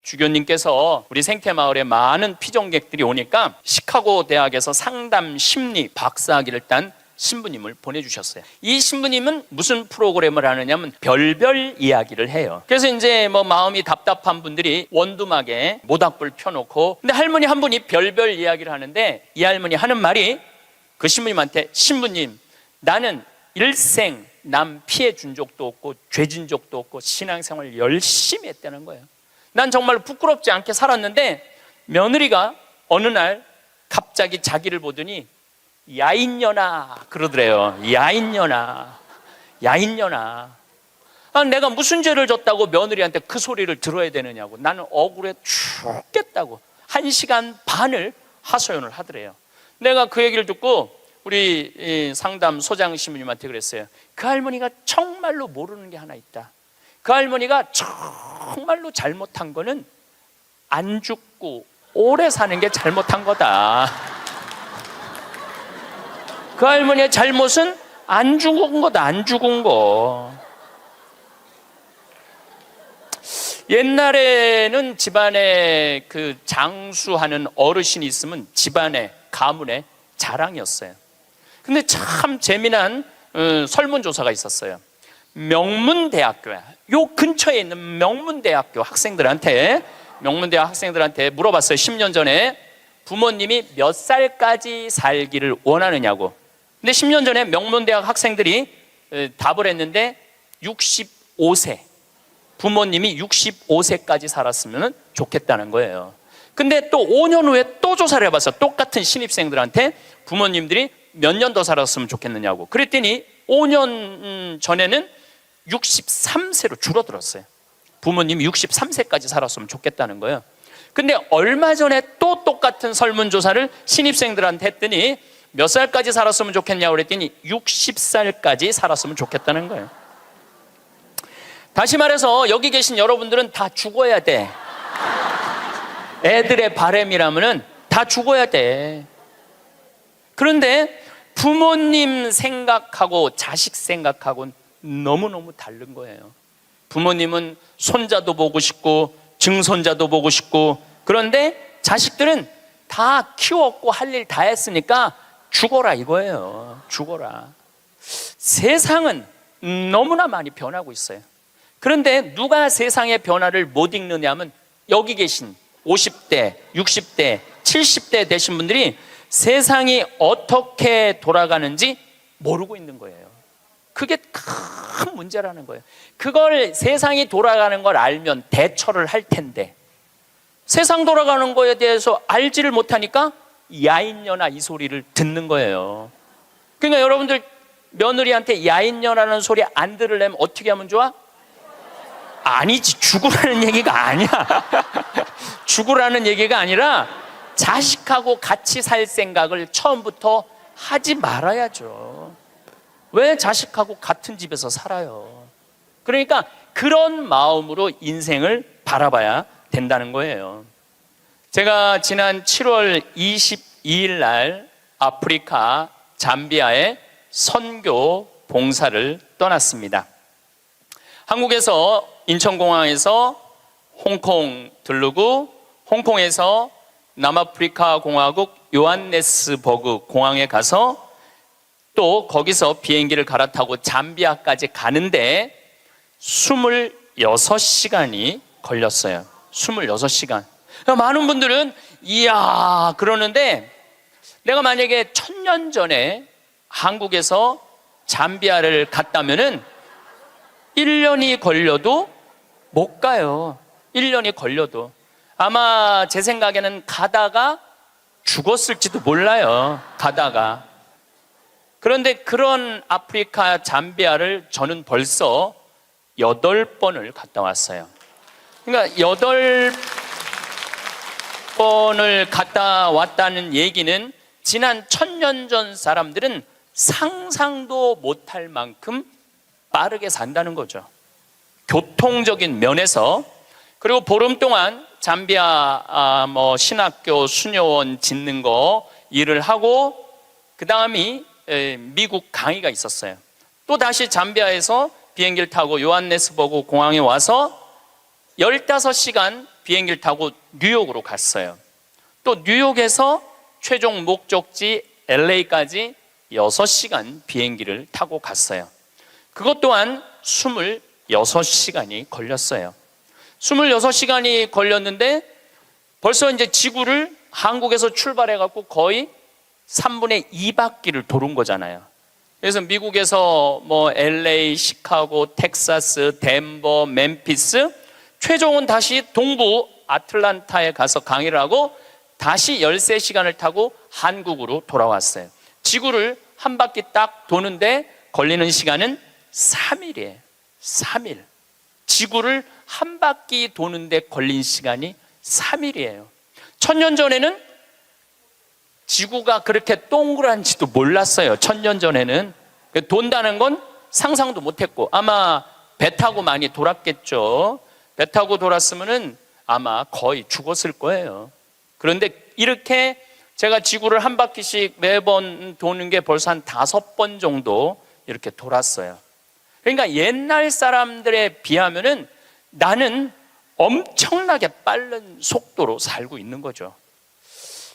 주교님께서 우리 생태마을에 많은 피정객들이 오니까 시카고 대학에서 상담 심리 박사학위를 딴 신부님을 보내주셨어요. 이 신부님은 무슨 프로그램을 하느냐면 별별 이야기를 해요. 그래서 이제 뭐 마음이 답답한 분들이 원두막에 모닥불 펴놓고, 근데 할머니 한 분이 별별 이야기를 하는데 이 할머니 하는 말이 그 신부님한테, 신부님, 나는 일생 남 피해 준 적도 없고 죄진 적도 없고 신앙생활 열심히 했다는 거예요. 난 정말 부끄럽지 않게 살았는데 며느리가 어느 날 갑자기 자기를 보더니 야인년아 그러더래요. 야인년아, 야인년아. 아, 내가 무슨 죄를 졌다고 며느리한테 그 소리를 들어야 되느냐고. 나는 억울해 죽겠다고 1시간 반을 하소연을 하더래요. 내가 그 얘기를 듣고 우리 상담 소장 신부님한테 그랬어요. 그 할머니가 정말로 모르는 게 하나 있다. 그 할머니가 정말로 잘못한 거는 안 죽고 오래 사는 게 잘못한 거다. 그 할머니의 잘못은 안 죽은 거다. 안 죽은 거. 옛날에는 집안에 그 장수하는 어르신이 있으면 집안에 가문의 자랑이었어요. 근데 참 재미난 설문조사가 있었어요. 명문대학교야. 요 근처에 있는 명문대학교 학생들한테 물어봤어요. 10년 전에 부모님이 몇 살까지 살기를 원하느냐고. 근데 10년 전에 명문대학 학생들이 답을 했는데 65세. 부모님이 65세까지 살았으면 좋겠다는 거예요. 근데 또 5년 후에 또 조사를 해봤어. 똑같은 신입생들한테 부모님들이 몇 년 더 살았으면 좋겠느냐고. 그랬더니 5년 전에는 63세로 줄어들었어요. 부모님이 63세까지 살았으면 좋겠다는 거예요. 근데 얼마 전에 또 똑같은 설문조사를 신입생들한테 했더니 몇 살까지 살았으면 좋겠냐고 그랬더니 60살까지 살았으면 좋겠다는 거예요. 다시 말해서 여기 계신 여러분들은 다 죽어야 돼. 애들의 바람이라면은 다 죽어야 돼. 그런데 부모님 생각하고 자식 생각하고는 너무너무 다른 거예요. 부모님은 손자도 보고 싶고 증손자도 보고 싶고, 그런데 자식들은 다 키웠고 할 일 다 했으니까 죽어라 이거예요. 죽어라. 세상은 너무나 많이 변하고 있어요. 그런데 누가 세상의 변화를 못 읽느냐면 여기 계신 50대, 60대, 70대 되신 분들이 세상이 어떻게 돌아가는지 모르고 있는 거예요. 그게 큰 문제라는 거예요. 그걸 세상이 돌아가는 걸 알면 대처를 할 텐데 세상 돌아가는 거에 대해서 알지를 못하니까 야인년아 이 소리를 듣는 거예요. 그러니까 여러분들 며느리한테 야인년아라는 소리 안 들으려면 어떻게 하면 좋아? 아니지, 죽으라는 얘기가 아니야. 죽으라는 얘기가 아니라 자식하고 같이 살 생각을 처음부터 하지 말아야죠. 왜 자식하고 같은 집에서 살아요? 그러니까 그런 마음으로 인생을 바라봐야 된다는 거예요. 제가 지난 7월 22일 날 아프리카 잠비아에 선교 봉사를 떠났습니다. 한국에서 인천공항에서 홍콩 들르고 홍콩에서 남아프리카 공화국 요한네스버그 공항에 가서 또 거기서 비행기를 갈아타고 잠비아까지 가는데 26시간이 걸렸어요. 26시간. 많은 분들은 이야 그러는데, 내가 만약에 1000년 전에 한국에서 잠비아를 갔다면은 1년이 걸려도 못 가요. 1년이 걸려도. 아마 제 생각에는 가다가 죽었을지도 몰라요. 가다가. 그런데 그런 아프리카 잠비아를 저는 벌써 8번을 갔다 왔어요. 그러니까 8번을 갔다 왔다는 얘기는 지난 1000년 전 사람들은 상상도 못할 만큼 빠르게 산다는 거죠. 교통적인 면에서. 그리고 보름 동안 잠비아 신학교 수녀원 짓는 거 일을 하고, 그 다음이 미국 강의가 있었어요. 또 다시 잠비아에서 비행기를 타고 요한네스버그 공항에 와서 15시간 비행기를 타고 뉴욕으로 갔어요. 또 뉴욕에서 최종 목적지 LA까지 6시간 비행기를 타고 갔어요. 그것 또한 26시간이 걸렸어요. 26시간이 걸렸는데 벌써 이제 지구를 한국에서 출발해 갖고 거의 3분의 2바퀴를 도는 거잖아요. 그래서 미국에서 뭐 LA, 시카고, 텍사스, 덴버, 멤피스, 최종은 다시 동부 아틀란타에 가서 강의를 하고 다시 13시간을 타고 한국으로 돌아왔어요. 지구를 한 바퀴 딱 도는데 걸리는 시간은 3일이에요. 3일. 지구를 한 바퀴 도는데 걸린 시간이 3일이에요. 1000년 전에는 지구가 그렇게 동그란지도 몰랐어요. 1000년 전에는. 돈다는 건 상상도 못했고, 아마 배 타고 많이 돌았겠죠. 배 타고 돌았으면은 아마 거의 죽었을 거예요. 그런데 이렇게 제가 지구를 한 바퀴씩 매번 도는 게 벌써 한 5번 정도 이렇게 돌았어요. 그러니까 옛날 사람들에 비하면은 나는 엄청나게 빠른 속도로 살고 있는 거죠.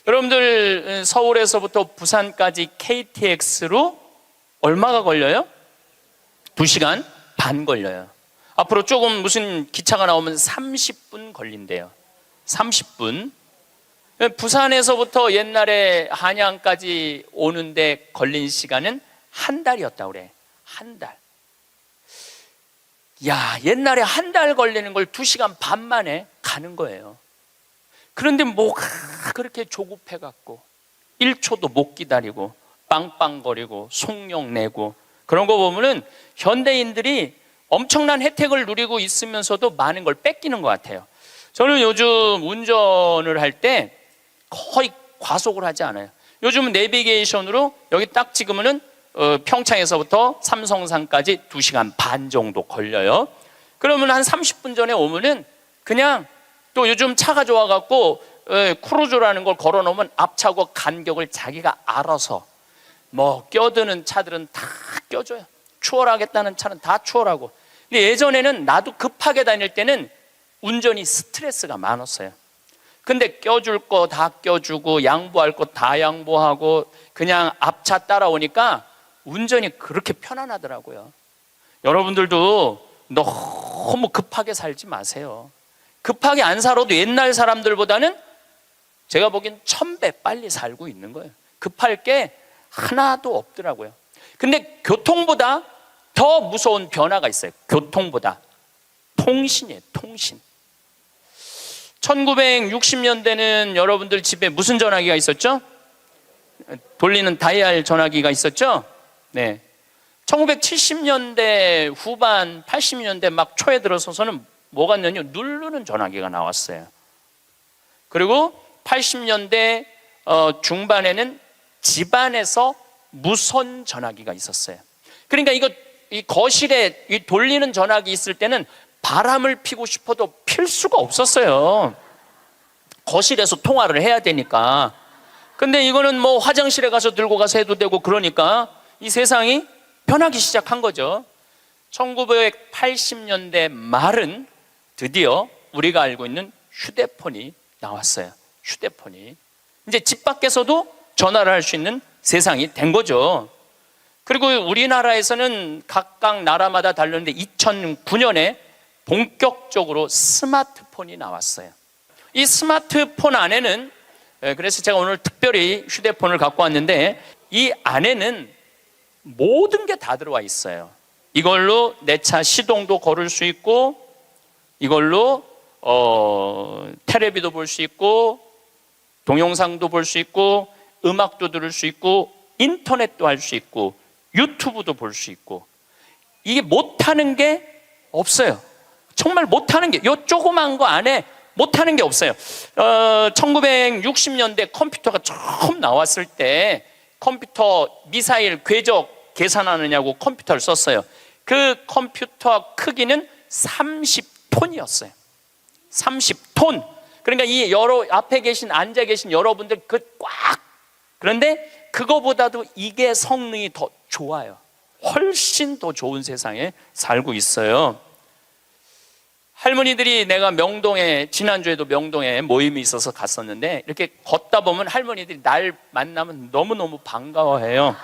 여러분들 서울에서부터 부산까지 KTX로 얼마가 걸려요? 2시간 반 걸려요. 앞으로 조금 무슨 기차가 나오면 30분 걸린대요. 30분. 부산에서부터 옛날에 한양까지 오는데 걸린 시간은 한 달이었다고 그래. 한 달. 야, 옛날에 한 달 걸리는 걸 2시간 반 만에 가는 거예요. 그런데 뭐가 그렇게 조급해갖고 1초도 못 기다리고 빵빵거리고 속력 내고 그런 거 보면은 현대인들이 엄청난 혜택을 누리고 있으면서도 많은 걸 뺏기는 것 같아요. 저는 요즘 운전을 할 때 거의 과속을 하지 않아요. 요즘은 내비게이션으로 여기 딱 찍으면은 평창에서부터 삼성산까지 2시간 반 정도 걸려요. 그러면 한 30분 전에 오면은 그냥 또 요즘 차가 좋아갖고 크루즈라는 걸 걸어놓으면 앞차고 간격을 자기가 알아서 뭐 껴드는 차들은 다 껴줘요. 추월하겠다는 차는 다 추월하고. 근데 예전에는 나도 급하게 다닐 때는 운전이 스트레스가 많았어요. 근데 껴줄 거 다 껴주고 양보할 거 다 양보하고 그냥 앞차 따라오니까 운전이 그렇게 편안하더라고요. 여러분들도 너무 급하게 살지 마세요. 급하게 안 살아도 옛날 사람들보다는 제가 보기엔 1000배 빨리 살고 있는 거예요. 급할 게 하나도 없더라고요. 근데 교통보다 더 무서운 변화가 있어요. 교통보다 통신이에요. 통신. 1960년대는 여러분들 집에 무슨 전화기가 있었죠? 돌리는 다이얼 전화기가 있었죠? 네. 1970년대 후반 80년대 막 초에 들어서서는 뭐가 있냐면 누르는 전화기가 나왔어요. 그리고 80년대 중반에는 집안에서 무선 전화기가 있었어요. 그러니까 이 거실에 이 돌리는 전화기 있을 때는 바람을 피고 싶어도 필 수가 없었어요. 거실에서 통화를 해야 되니까. 근데 이거는 뭐 화장실에 가서 들고 가서 해도 되고 그러니까 이 세상이 변하기 시작한 거죠. 1980년대 말은 드디어 우리가 알고 있는 휴대폰이 나왔어요. 휴대폰이. 이제 집 밖에서도 전화를 할 수 있는 세상이 된 거죠. 그리고 우리나라에서는 각각 나라마다 다르는데 2009년에 본격적으로 스마트폰이 나왔어요. 이 스마트폰 안에는, 그래서 제가 오늘 특별히 휴대폰을 갖고 왔는데 이 안에는 모든 게 다 들어와 있어요. 이걸로 내 차 시동도 걸을 수 있고, 이걸로 텔레비도 볼 수 있고, 동영상도 볼 수 있고, 음악도 들을 수 있고, 인터넷도 할 수 있고, 유튜브도 볼 수 있고. 이게 못하는 게 없어요. 정말 못하는 게, 요 조그만 거 안에 못하는 게 없어요. 1960년대 컴퓨터가 처음 나왔을 때 컴퓨터 미사일 궤적 계산하느냐고 컴퓨터를 썼어요. 그 컴퓨터 크기는 30톤이었어요. 30톤. 그러니까 이 앞에 앉아 계신 여러분들 그런데 그거보다도 이게 성능이 더 좋아요. 훨씬 더 좋은 세상에 살고 있어요. 할머니들이, 내가 명동에, 지난주에도 명동에 모임이 있어서 갔었는데, 이렇게 걷다 보면 할머니들이 날 만나면 너무너무 반가워해요.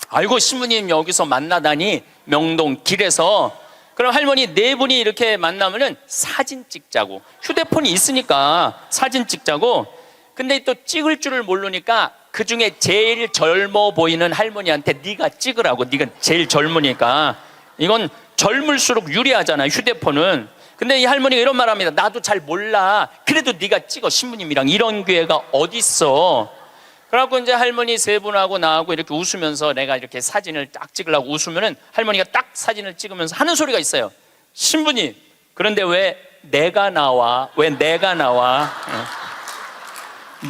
아이고, 신부님 여기서 만나다니, 명동 길에서. 그럼 할머니 네 분이 이렇게 만나면은 사진 찍자고, 휴대폰이 있으니까 사진 찍자고. 근데 또 찍을 줄을 모르니까 그 중에 제일 젊어 보이는 할머니한테 네가 찍으라고, 네가 제일 젊으니까. 이건 젊을수록 유리하잖아요, 휴대폰은. 근데 이 할머니가 이런 말 합니다. 나도 잘 몰라. 그래도 네가 찍어, 신부님이랑. 이런 기회가 어딨어. 그래갖고 이제 할머니 세 분하고 나하고 이렇게 웃으면서 내가 이렇게 사진을 딱 찍으려고 웃으면은 할머니가 딱 사진을 찍으면서 하는 소리가 있어요. 신부님, 그런데 왜 내가 나와? 왜 내가 나와?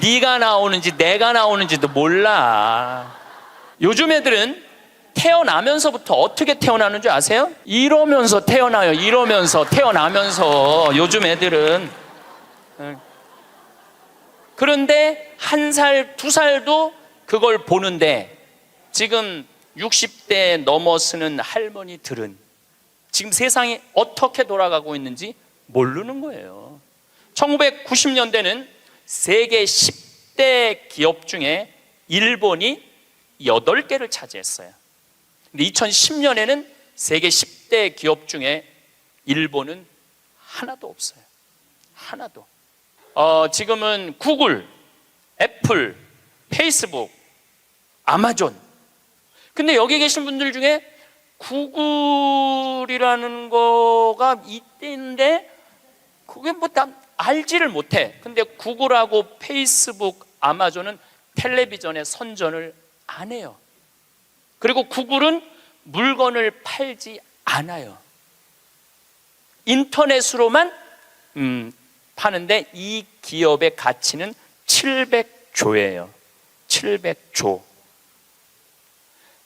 네가 나오는지 내가 나오는지도 몰라. 요즘 애들은 태어나면서부터 어떻게 태어나는 줄 아세요? 이러면서 태어나요. 이러면서, 태어나면서. 요즘 애들은. 그런데 1살, 2살도 그걸 보는데, 지금 60대 넘어서는 할머니들은 지금 세상이 어떻게 돌아가고 있는지 모르는 거예요. 1990년대는 세계 10대 기업 중에 일본이 8개를 차지했어요. 근데 2010년에는 세계 10대 기업 중에 일본은 하나도 없어요. 하나도. 지금은 구글, 애플, 페이스북, 아마존. 근데 여기 계신 분들 중에 구글이라는 거가 있는데 그게 뭐 다 알지를 못해. 근데 구글하고 페이스북, 아마존은 텔레비전에 선전을 안 해요. 그리고 구글은 물건을 팔지 않아요. 인터넷으로만 파는데 이 기업의 가치는 700조예요. 700조.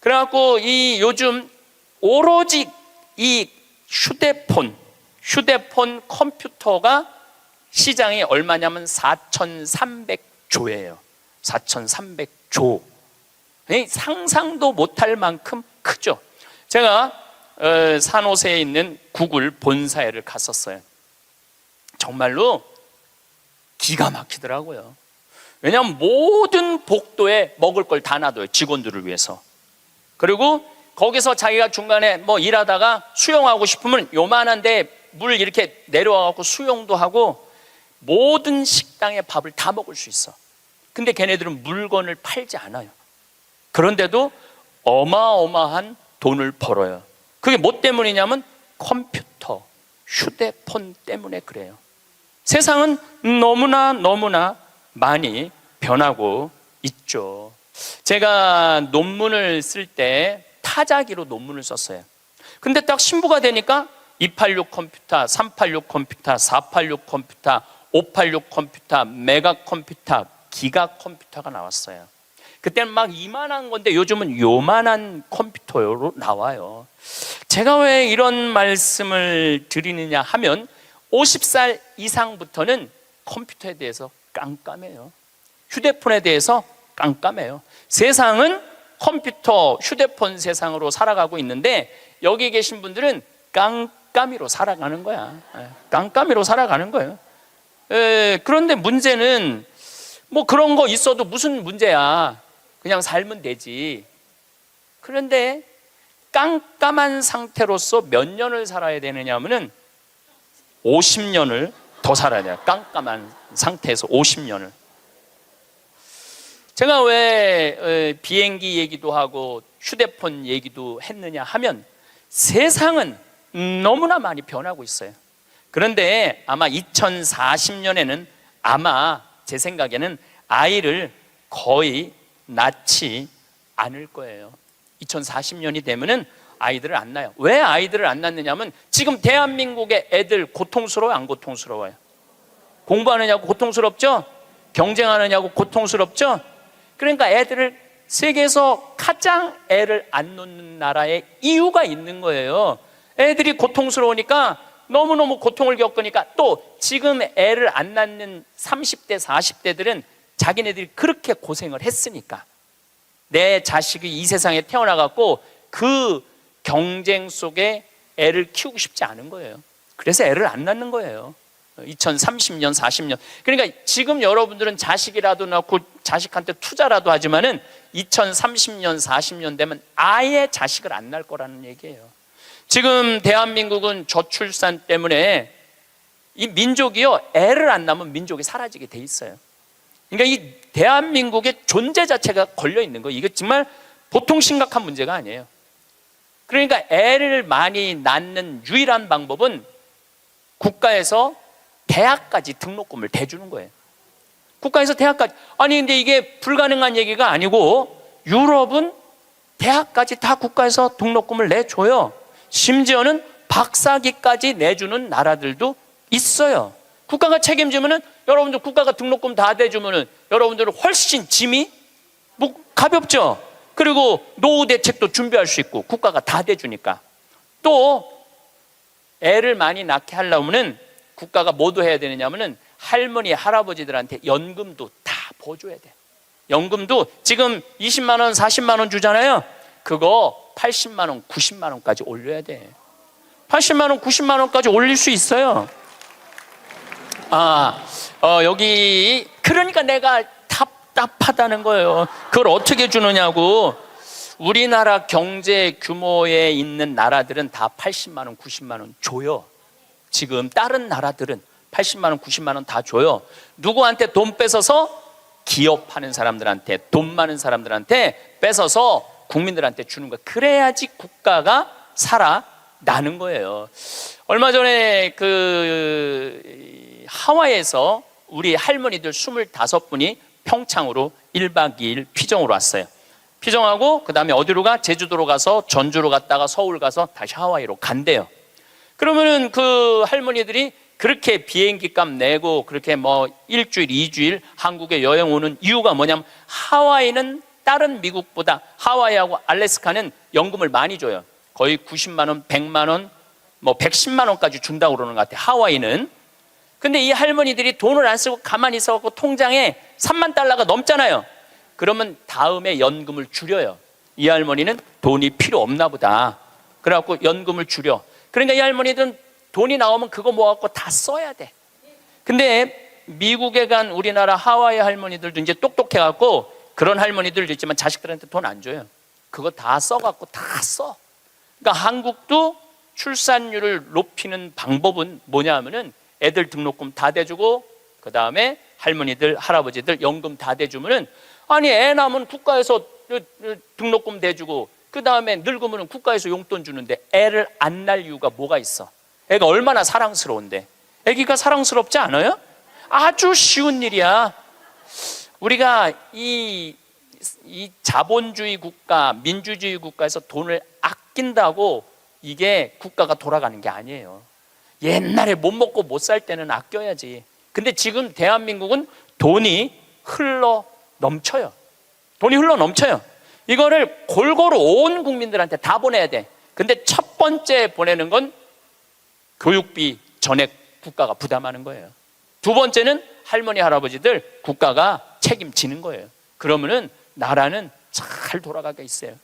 그래갖고 이 요즘 오로지 이 휴대폰 컴퓨터가 시장이 얼마냐면 4,300조예요. 4,300조. 상상도 못할 만큼 크죠. 제가 산호세에 있는 구글 본사에를 갔었어요. 정말로 기가 막히더라고요. 왜냐하면 모든 복도에 먹을 걸 다 놔둬요, 직원들을 위해서. 그리고 거기서 자기가 중간에 뭐 일하다가 수영하고 싶으면 요만한데 물 이렇게 내려와갖고 수영도 하고 모든 식당의 밥을 다 먹을 수 있어. 근데 걔네들은 물건을 팔지 않아요. 그런데도 어마어마한 돈을 벌어요. 그게 뭐 때문이냐면 컴퓨터, 휴대폰 때문에 그래요. 세상은 너무나 많이 변하고 있죠. 제가 논문을 쓸 때 타자기로 논문을 썼어요. 근데 딱 신부가 되니까 286 컴퓨터, 386 컴퓨터, 486 컴퓨터, 586 컴퓨터, 메가 컴퓨터, 기가 컴퓨터가 나왔어요. 그때는 막 이만한 건데 요즘은 요만한 컴퓨터로 나와요. 제가 왜 이런 말씀을 드리느냐 하면 50살 이상부터는 컴퓨터에 대해서 깜깜해요. 휴대폰에 대해서 깜깜해요. 세상은 컴퓨터, 휴대폰 세상으로 살아가고 있는데 여기 계신 분들은 깜깜이로 살아가는 거야. 깜깜이로 살아가는 거예요. 그런데 문제는 뭐 그런 거 있어도 무슨 문제야. 그냥 살면 되지. 그런데 깜깜한 상태로서 몇 년을 살아야 되느냐 하면은 50년을 더 살아야 돼요. 깜깜한 상태에서 50년을. 제가 왜 비행기 얘기도 하고 휴대폰 얘기도 했느냐 하면 세상은 너무나 많이 변하고 있어요. 그런데 아마 2040년에는 아마 제 생각에는 아이를 거의 낳지 않을 거예요. 2040년이 되면은 아이들을 안 낳아요. 왜 아이들을 안 낳느냐면 지금 대한민국의 애들 고통스러워요, 안 고통스러워요? 공부하느냐고 고통스럽죠? 경쟁하느냐고 고통스럽죠? 그러니까 애들을 세계에서 가장 애를 안 놓는 나라에 이유가 있는 거예요. 애들이 고통스러우니까 너무너무 고통을 겪으니까 또 지금 애를 안 낳는 30대 40대들은 자기네들이 그렇게 고생을 했으니까 내 자식이 이 세상에 태어나갖고 그 경쟁 속에 애를 키우고 싶지 않은 거예요. 그래서 애를 안 낳는 거예요. 2030년, 40년. 그러니까 지금 여러분들은 자식이라도 낳고 자식한테 투자라도 하지만은 2030년, 40년 되면 아예 자식을 안 낳을 거라는 얘기예요. 지금 대한민국은 저출산 때문에 이 민족이요, 애를 안 낳으면 민족이 사라지게 돼 있어요. 그러니까 이 대한민국의 존재 자체가 걸려 있는 거예요. 이게 정말 보통 심각한 문제가 아니에요. 그러니까 애를 많이 낳는 유일한 방법은 국가에서 대학까지 등록금을 대주는 거예요. 국가에서 대학까지. 아니 근데 이게 불가능한 얘기가 아니고 유럽은 대학까지 다 국가에서 등록금을 내줘요. 심지어는 박사학위까지 내주는 나라들도 있어요. 국가가 책임지면은, 여러분들 국가가 등록금 다 대주면은 여러분들은 훨씬 짐이 가볍죠. 그리고 노후 대책도 준비할 수 있고 국가가 다 대주니까. 또 애를 많이 낳게 하려면은 국가가 뭐도 해야 되느냐면은 할머니 할아버지들한테 연금도 다 보줘야 돼. 연금도 지금 20만 원 40만 원 주잖아요. 그거 80만 원 90만 원까지 올려야 돼. 80만 원 90만 원까지 올릴 수 있어요. 여기 그러니까 내가 답답하다는 거예요. 그걸 어떻게 주느냐고. 우리나라 경제 규모에 있는 나라들은 다 80만 원 90만 원 줘요. 지금 다른 나라들은 80만 원 90만 원 다 줘요. 누구한테 돈 뺏어서? 기업하는 사람들한테, 돈 많은 사람들한테 뺏어서 국민들한테 주는 거예요. 그래야지 국가가 살아나는 거예요. 얼마 전에 하와이에서 우리 할머니들 25분이 평창으로 1박 2일 피정으로 왔어요. 피정하고 그 다음에 어디로 가? 제주도로 가서 전주로 갔다가 서울 가서 다시 하와이로 간대요. 그러면은 그 할머니들이 그렇게 비행기 값 내고 그렇게 뭐 일주일, 2주일 한국에 여행 오는 이유가 뭐냐면, 하와이는 다른 미국보다, 하와이하고 알래스카는 연금을 많이 줘요. 거의 90만 원, 100만 원, 뭐 110만 원까지 준다고 그러는 것 같아요, 하와이는. 근데 이 할머니들이 돈을 안 쓰고 가만히 있어갖고 통장에 3만 달러가 넘잖아요. 그러면 다음에 연금을 줄여요. 이 할머니는 돈이 필요 없나 보다. 그래갖고 연금을 줄여. 그러니까 이 할머니들은 돈이 나오면 그거 모아갖고 다 써야 돼. 근데 미국에 간 우리나라 하와이 할머니들도 이제 똑똑해갖고, 그런 할머니들도 있지만 자식들한테 돈 안 줘요. 그거 다 써갖고 다 써. 그러니까 한국도 출산율을 높이는 방법은 뭐냐 하면은 애들 등록금 다 대주고, 그 다음에 할머니들 할아버지들 연금 다 대주면은, 아니 애 낳으면 국가에서 등록금 대주고 그 다음에 늙으면 국가에서 용돈 주는데 애를 안 낳을 이유가 뭐가 있어? 애가 얼마나 사랑스러운데. 애기가 사랑스럽지 않아요? 아주 쉬운 일이야. 우리가 이 자본주의 국가, 민주주의 국가에서 돈을 아낀다고 이게 국가가 돌아가는 게 아니에요. 옛날에 못 먹고 못 살 때는 아껴야지. 근데 지금 대한민국은 돈이 흘러 넘쳐요. 돈이 흘러 넘쳐요. 이거를 골고루 온 국민들한테 다 보내야 돼. 근데 첫 번째 보내는 건 교육비 전액 국가가 부담하는 거예요. 두 번째는 할머니 할아버지들 국가가 책임지는 거예요. 그러면은 나라는 잘 돌아가게 있어요.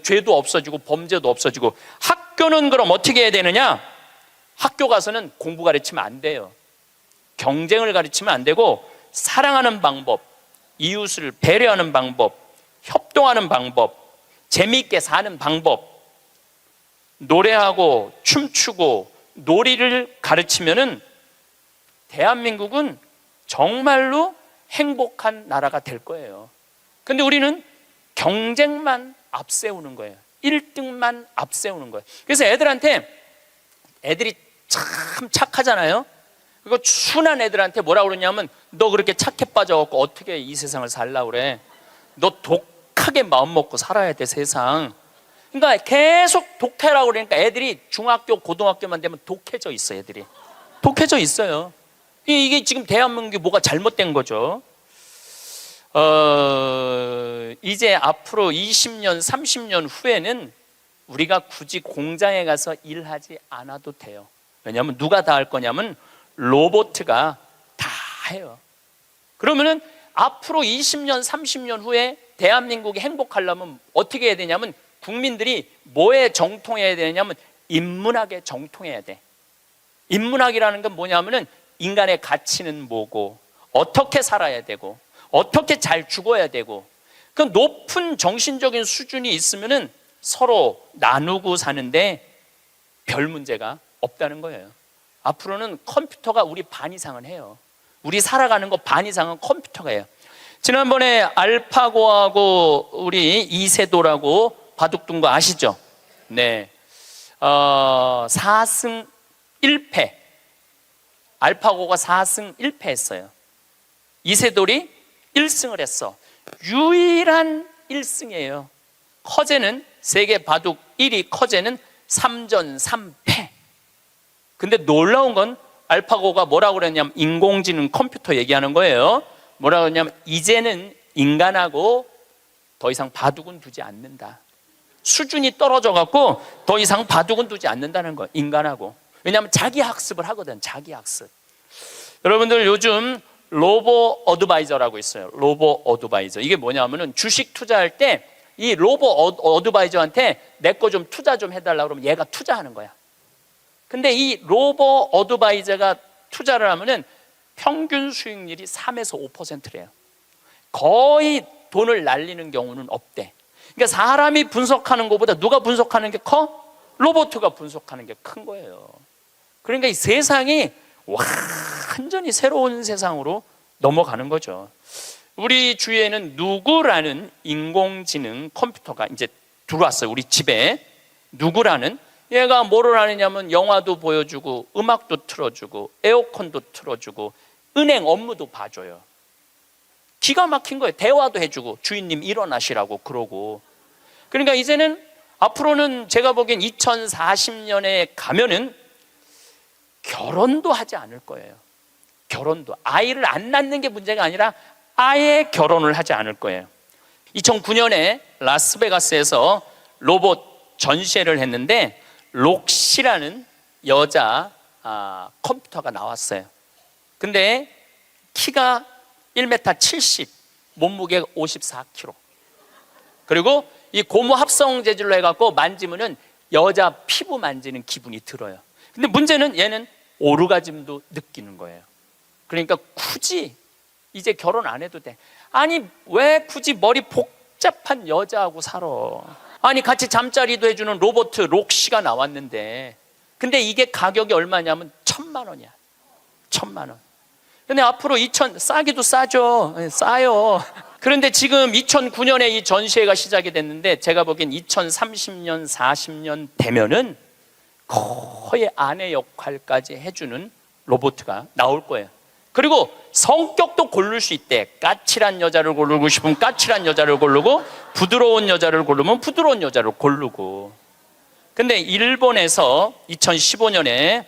죄도 없어지고 범죄도 없어지고. 학교는 그럼 어떻게 해야 되느냐? 학교 가서는 공부 가르치면 안 돼요. 경쟁을 가르치면 안 되고, 사랑하는 방법, 이웃을 배려하는 방법, 협동하는 방법, 재미있게 사는 방법, 노래하고 춤추고 놀이를 가르치면은 대한민국은 정말로 행복한 나라가 될 거예요. 근데 우리는 경쟁만 앞세우는 거예요. 1등만 앞세우는 거예요. 그래서 애들이 참 착하잖아요. 그리고 순한 애들한테 뭐라 그러냐면, 너 그렇게 착해 빠져갖고 어떻게 이 세상을 살라 그래? 너 독하게 마음 먹고 살아야 돼, 세상. 그러니까 계속 독해라고 그러니까 애들이 중학교, 고등학교만 되면 독해져 있어. 애들이 독해져 있어요. 이게 지금 대한민국이 뭐가 잘못된 거죠. 이제 앞으로 20년, 30년 후에는 우리가 굳이 공장에 가서 일하지 않아도 돼요. 왜냐하면 누가 다 할 거냐면 로봇가 다 해요. 그러면은 앞으로 20년, 30년 후에 대한민국이 행복하려면 어떻게 해야 되냐면, 국민들이 뭐에 정통해야 되냐면 인문학에 정통해야 돼. 인문학이라는 건 뭐냐면은 인간의 가치는 뭐고, 어떻게 살아야 되고, 어떻게 잘 죽어야 되고, 그 높은 정신적인 수준이 있으면은 서로 나누고 사는데 별 문제가 없다는 거예요. 앞으로는 컴퓨터가 우리 반 이상은 해요. 우리 살아가는 거 반 이상은 컴퓨터가 해요. 지난번에 알파고하고 우리 이세돌하고 바둑 둔 거 아시죠? 네. 4승 1패. 알파고가 4승 1패 했어요. 이세돌이 1승을 했어. 유일한 1승이에요. 커제는 세계 바둑 1위 커제는 3전 3패. 근데 놀라운 건 알파고가 뭐라고 그랬냐면, 인공지능 컴퓨터 얘기하는 거예요. 뭐라고 그랬냐면, 이제는 인간하고 더 이상 바둑은 두지 않는다. 수준이 떨어져 갖고 더 이상 바둑은 두지 않는다는 거예요, 인간하고. 왜냐하면 자기 학습을 하거든. 자기 학습. 여러분들 요즘 로보 어드바이저라고 있어요. 로보 어드바이저. 이게 뭐냐면은 주식 투자할 때 이 로보 어드바이저한테 내 거 좀 투자 좀 해달라고 그러면 얘가 투자하는 거야. 근데 이 로보 어드바이저가 투자를 하면은 평균 수익률이 3에서 5%래요. 거의 돈을 날리는 경우는 없대. 그러니까 사람이 분석하는 것보다 누가 분석하는 게 커? 로봇가 분석하는 게 큰 거예요. 그러니까 이 세상이 완전히 새로운 세상으로 넘어가는 거죠. 우리 주위에는 누구라는 인공지능 컴퓨터가 이제 들어왔어요. 우리 집에. 누구라는, 얘가 뭐를 하느냐면 영화도 보여주고 음악도 틀어주고 에어컨도 틀어주고 은행 업무도 봐줘요. 기가 막힌 거예요. 대화도 해주고 주인님 일어나시라고 그러고. 그러니까 이제는 앞으로는 제가 보기엔 2040년에 가면은 결혼도 하지 않을 거예요. 결혼도. 아이를 안 낳는 게 문제가 아니라 아예 결혼을 하지 않을 거예요. 2009년에 라스베가스에서 로봇 전시회를 했는데 록시라는 여자 컴퓨터가 나왔어요. 근데 키가 1m 70, 몸무게가 54kg. 그리고 이 고무 합성 재질로 해갖고 만지면은 여자 피부 만지는 기분이 들어요. 근데 문제는 얘는 오르가즘도 느끼는 거예요. 그러니까 굳이 이제 결혼 안 해도 돼. 아니 왜 굳이 머리 복잡한 여자하고 살아? 아니 같이 잠자리도 해주는 로봇 록시가 나왔는데, 근데 이게 가격이 얼마냐면 1,000만 원이야. 1,000만 원. 근데 앞으로 싸기도 싸죠. 싸요. 그런데 지금 2009년에 이 전시회가 시작이 됐는데 제가 보기엔 2030년, 40년 되면은 거의 아내 역할까지 해주는 로봇가 나올 거예요. 그리고 성격도 고를 수 있대. 까칠한 여자를 고르고 싶으면 까칠한 여자를 고르고, 부드러운 여자를 고르면 부드러운 여자를 고르고. 근데 일본에서 2015년에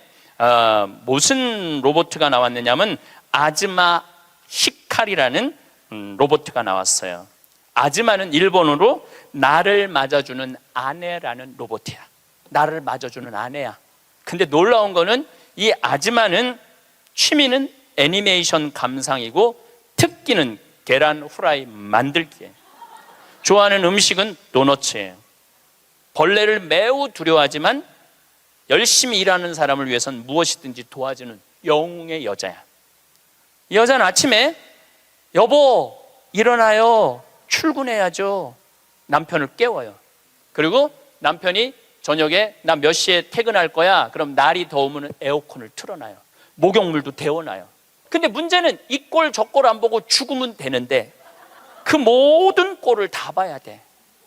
무슨 로봇가 나왔느냐면 아즈마 히카리라는 로봇가 나왔어요. 아즈마는 일본어로 나를 맞아주는 아내라는 로봇이야. 나를 맞아주는 아내야. 근데 놀라운 거는 이 아즈마는 취미는 애니메이션 감상이고 특기는 계란 후라이 만들기예요. 좋아하는 음식은 도너츠예요. 벌레를 매우 두려워하지만 열심히 일하는 사람을 위해서는 무엇이든지 도와주는 영웅의 여자야. 이 여자는 아침에 여보 일어나요, 출근해야죠. 남편을 깨워요. 그리고 남편이 저녁에 나 몇 시에 퇴근할 거야. 그럼 날이 더우면 에어컨을 틀어놔요. 목욕물도 데워놔요. 근데 문제는 이 꼴 저 꼴 안 보고 죽으면 되는데 그 모든 꼴을 다 봐야 돼.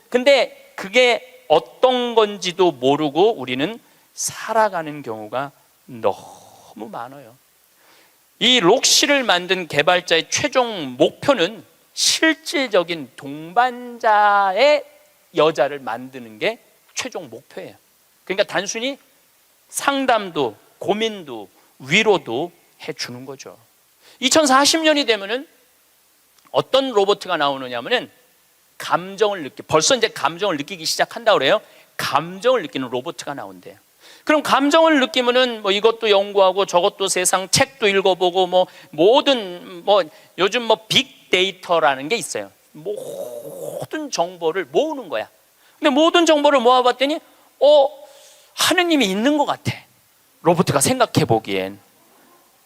근데 그게 어떤 건지도 모르고 우리는 살아가는 경우가 너무 많아요. 이 록시를 만든 개발자의 최종 목표는 실질적인 동반자의 여자를 만드는 게 최종 목표예요. 그러니까 단순히 상담도 고민도 위로도 해주는 거죠. 2040년이 되면은 어떤 로봇가 나오느냐면은 벌써 이제 감정을 느끼기 시작한다고 그래요. 감정을 느끼는 로봇가 나온대요. 그럼 감정을 느끼면은 뭐 이것도 연구하고 저것도 세상 책도 읽어보고 모든 요즘 빅데이터라는 게 있어요. 모든 정보를 모으는 거야. 근데 모든 정보를 모아봤더니 하느님이 있는 것 같아. 로봇가 생각해 보기엔.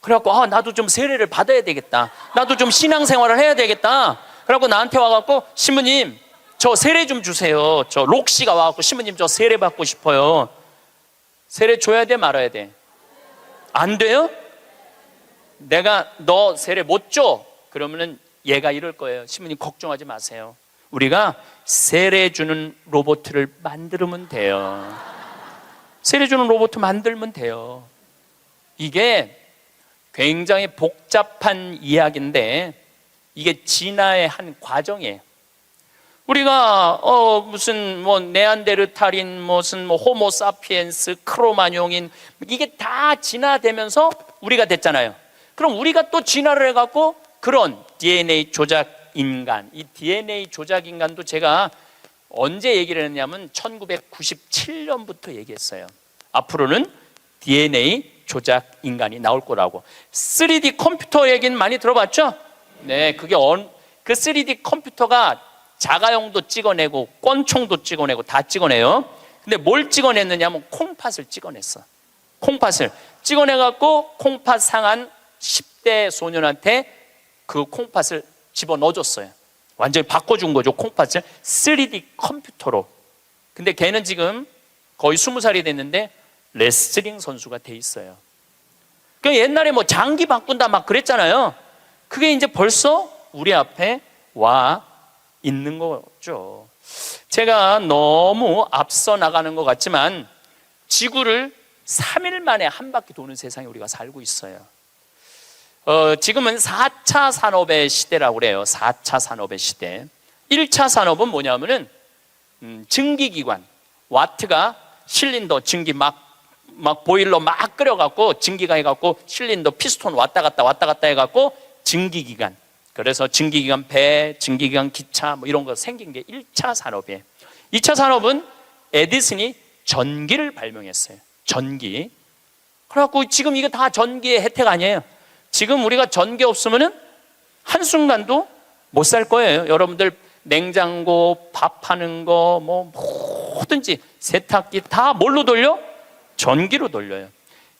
그래갖고 나도 좀 세례를 받아야 되겠다, 나도 좀 신앙생활을 해야 되겠다. 그래갖고 나한테 와갖고 신부님 저 세례 좀 주세요. 저 록시가 와갖고 신부님 저 세례 받고 싶어요. 세례 줘야 돼 말아야 돼? 안 돼요? 내가 너 세례 못 줘? 그러면은 얘가 이럴 거예요. 신부님 걱정하지 마세요. 우리가 세례 주는 로봇을 만들면 돼요. 세례 주는 로봇 만들면 돼요. 이게 굉장히 복잡한 이야기인데 이게 진화의 한 과정이에요. 우리가 무슨 뭐 네안데르탈인, 무슨 뭐 호모사피엔스, 크로마뇽인, 이게 다 진화되면서 우리가 됐잖아요. 그럼 우리가 또 진화를 해갖고 그런 DNA 조작 인간, 이 DNA 조작 인간도 제가 언제 얘기를 했냐면 1997년부터 얘기했어요. 앞으로는 DNA 조작 인간이 나올 거라고. 3D 컴퓨터 얘기는 많이 들어봤죠? 네, 그게 그 3D 컴퓨터가 자가용도 찍어내고 권총도 찍어내고 다 찍어내요. 근데 뭘 찍어냈느냐면 콩팥을 찍어냈어. 콩팥을 찍어내갖고 콩팥 상한 10대 소년한테 그 콩팥을 집어넣어줬어요. 완전히 바꿔준 거죠, 콩팥을 3D 컴퓨터로. 근데 걔는 지금 거의 20살이 됐는데 레슬링 선수가 돼 있어요. 그러니까 옛날에 뭐 장기 바꾼다 막 그랬잖아요. 그게 이제 벌써 우리 앞에 와 있는 거죠. 제가 너무 앞서 나가는 것 같지만 지구를 3일 만에 한 바퀴 도는 세상에 우리가 살고 있어요. 지금은 4차 산업의 시대라고 그래요. 4차 산업의 시대. 1차 산업은 뭐냐면은 증기기관, 와트가 실린더 증기 막 보일러 막 끓여갖고 증기가 해갖고 실린더 피스톤 왔다 갔다 해갖고 증기기관. 그래서 증기기관 배, 증기기관 기차 뭐 이런 거 생긴 게 1차 산업이에요. 2차 산업은 에디슨이 전기를 발명했어요. 전기. 그래갖고 지금 이거 다 전기의 혜택 아니에요. 지금 우리가 전기 없으면은 한순간도 못 살 거예요. 여러분들 냉장고, 밥하는 거, 뭐 뭐든지 세탁기 다 뭘로 돌려? 전기로 돌려요.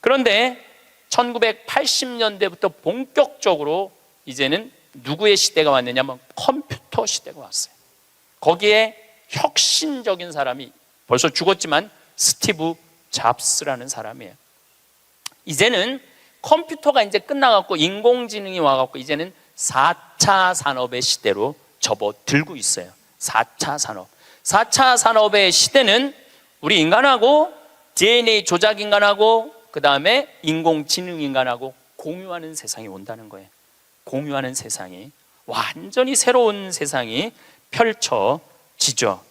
그런데 1980년대부터 본격적으로 이제는 누구의 시대가 왔느냐면 컴퓨터 시대가 왔어요. 거기에 혁신적인 사람이 벌써 죽었지만 스티브 잡스라는 사람이에요. 이제는 컴퓨터가 이제 끝나갖고 인공지능이 와갖고 이제는 4차 산업의 시대로 접어들고 있어요. 4차 산업. 4차 산업의 시대는 우리 인간하고 DNA 조작 인간하고 그 다음에 인공지능 인간하고 공유하는 세상이 온다는 거예요. 공유하는 세상이, 완전히 새로운 세상이 펼쳐지죠.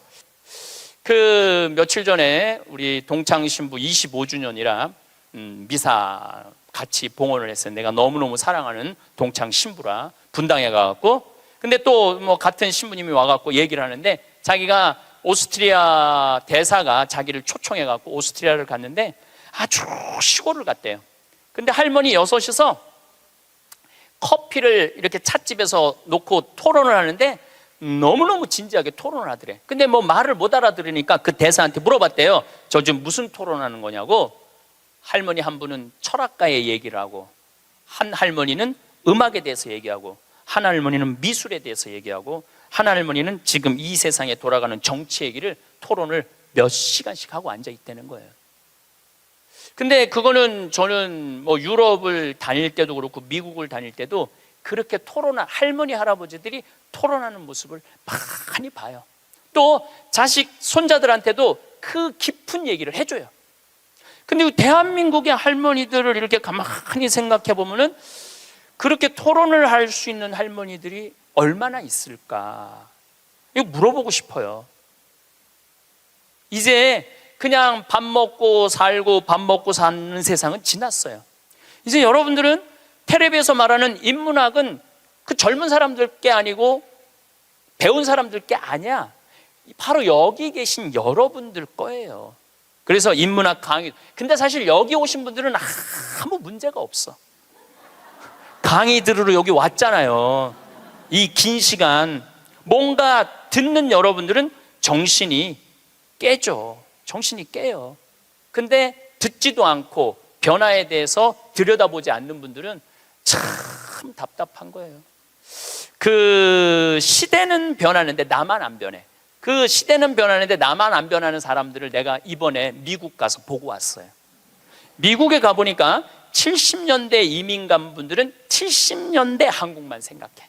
그 며칠 전에 우리 동창 신부 25주년이라 미사 같이 봉헌을 했어요. 내가 너무너무 사랑하는 동창 신부라 분당에 가갖고, 근데 또 뭐 같은 신부님이 와갖고 얘기를 하는데 자기가 오스트리아 대사가 자기를 초청해갖고 오스트리아를 갔는데 아주 시골을 갔대요. 근데 할머니 여섯이서 커피를 이렇게 찻집에서 놓고 토론을 하는데 너무너무 진지하게 토론을 하더래. 근데 뭐 말을 못 알아들으니까 그 대사한테 물어봤대요. 저 지금 무슨 토론하는 거냐고. 할머니 한 분은 철학가의 얘기를 하고, 한 할머니는 음악에 대해서 얘기하고, 한 할머니는 미술에 대해서 얘기하고, 한 할머니는 지금 이 세상에 돌아가는 정치 얘기를 토론을 몇 시간씩 하고 앉아 있다는 거예요. 근데 그거는 저는 뭐 유럽을 다닐 때도 그렇고 미국을 다닐 때도 그렇게 토론한 할머니 할아버지들이 토론하는 모습을 많이 봐요. 또 자식 손자들한테도 그 깊은 얘기를 해줘요. 근데 대한민국의 할머니들을 이렇게 가만히 생각해 보면은 그렇게 토론을 할 수 있는 할머니들이 얼마나 있을까? 이거 물어보고 싶어요. 이제 그냥 밥 먹고 살고 밥 먹고 사는 세상은 지났어요. 이제 여러분들은 텔레비에서 말하는 인문학은 그 젊은 사람들 게 아니고 배운 사람들 게 아니야. 바로 여기 계신 여러분들 거예요. 그래서 인문학 강의, 근데 사실 여기 오신 분들은 아무 문제가 없어. 강의 들으러 여기 왔잖아요. 이 긴 시간 뭔가 듣는 여러분들은 정신이 깨져. 정신이 깨요. 근데 듣지도 않고 변화에 대해서 들여다보지 않는 분들은 참 답답한 거예요. 그 시대는 변하는데 나만 안 변해. 그 시대는 변하는데 나만 안 변하는 사람들을 내가 이번에 미국 가서 보고 왔어요. 미국에 가보니까 70년대 이민 간 분들은 70년대 한국만 생각해.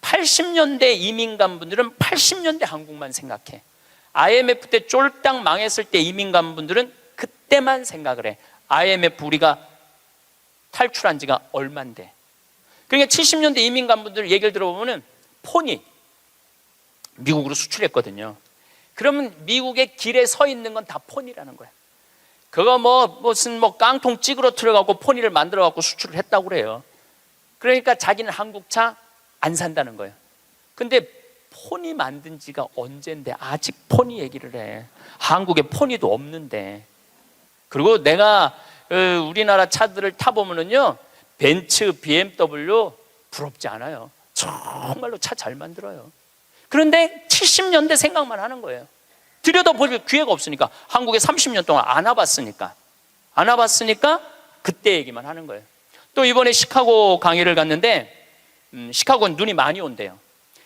80년대 이민 간 분들은 80년대 한국만 생각해. IMF 때 쫄딱 망했을 때 이민 간 분들은 그때만 생각을 해. IMF 우리가 탈출한 지가 얼만데. 그러니까 70년대 이민 간 분들 얘기를 들어보면 폰이 미국으로 수출했거든요. 그러면 미국의 길에 서 있는 건 다 폰이라는 거야. 그거 무슨 깡통 찌그러뜨려갖고 포니를 만들어갖고 수출을 했다고 그래요. 그러니까 자기는 한국차 안 산다는 거예요. 근데 포니 만든 지가 언젠데 아직 포니 얘기를 해. 한국에 포니도 없는데. 그리고 내가 우리나라 차들을 타보면은요, 벤츠, BMW 부럽지 않아요. 정말로 차 잘 만들어요. 그런데 70년대 생각만 하는 거예요. 들여다볼 기회가 없으니까. 한국에 30년 동안 안 와봤으니까 그때 얘기만 하는 거예요. 또 이번에 시카고 강의를 갔는데 시카고는 눈이 많이 온대요.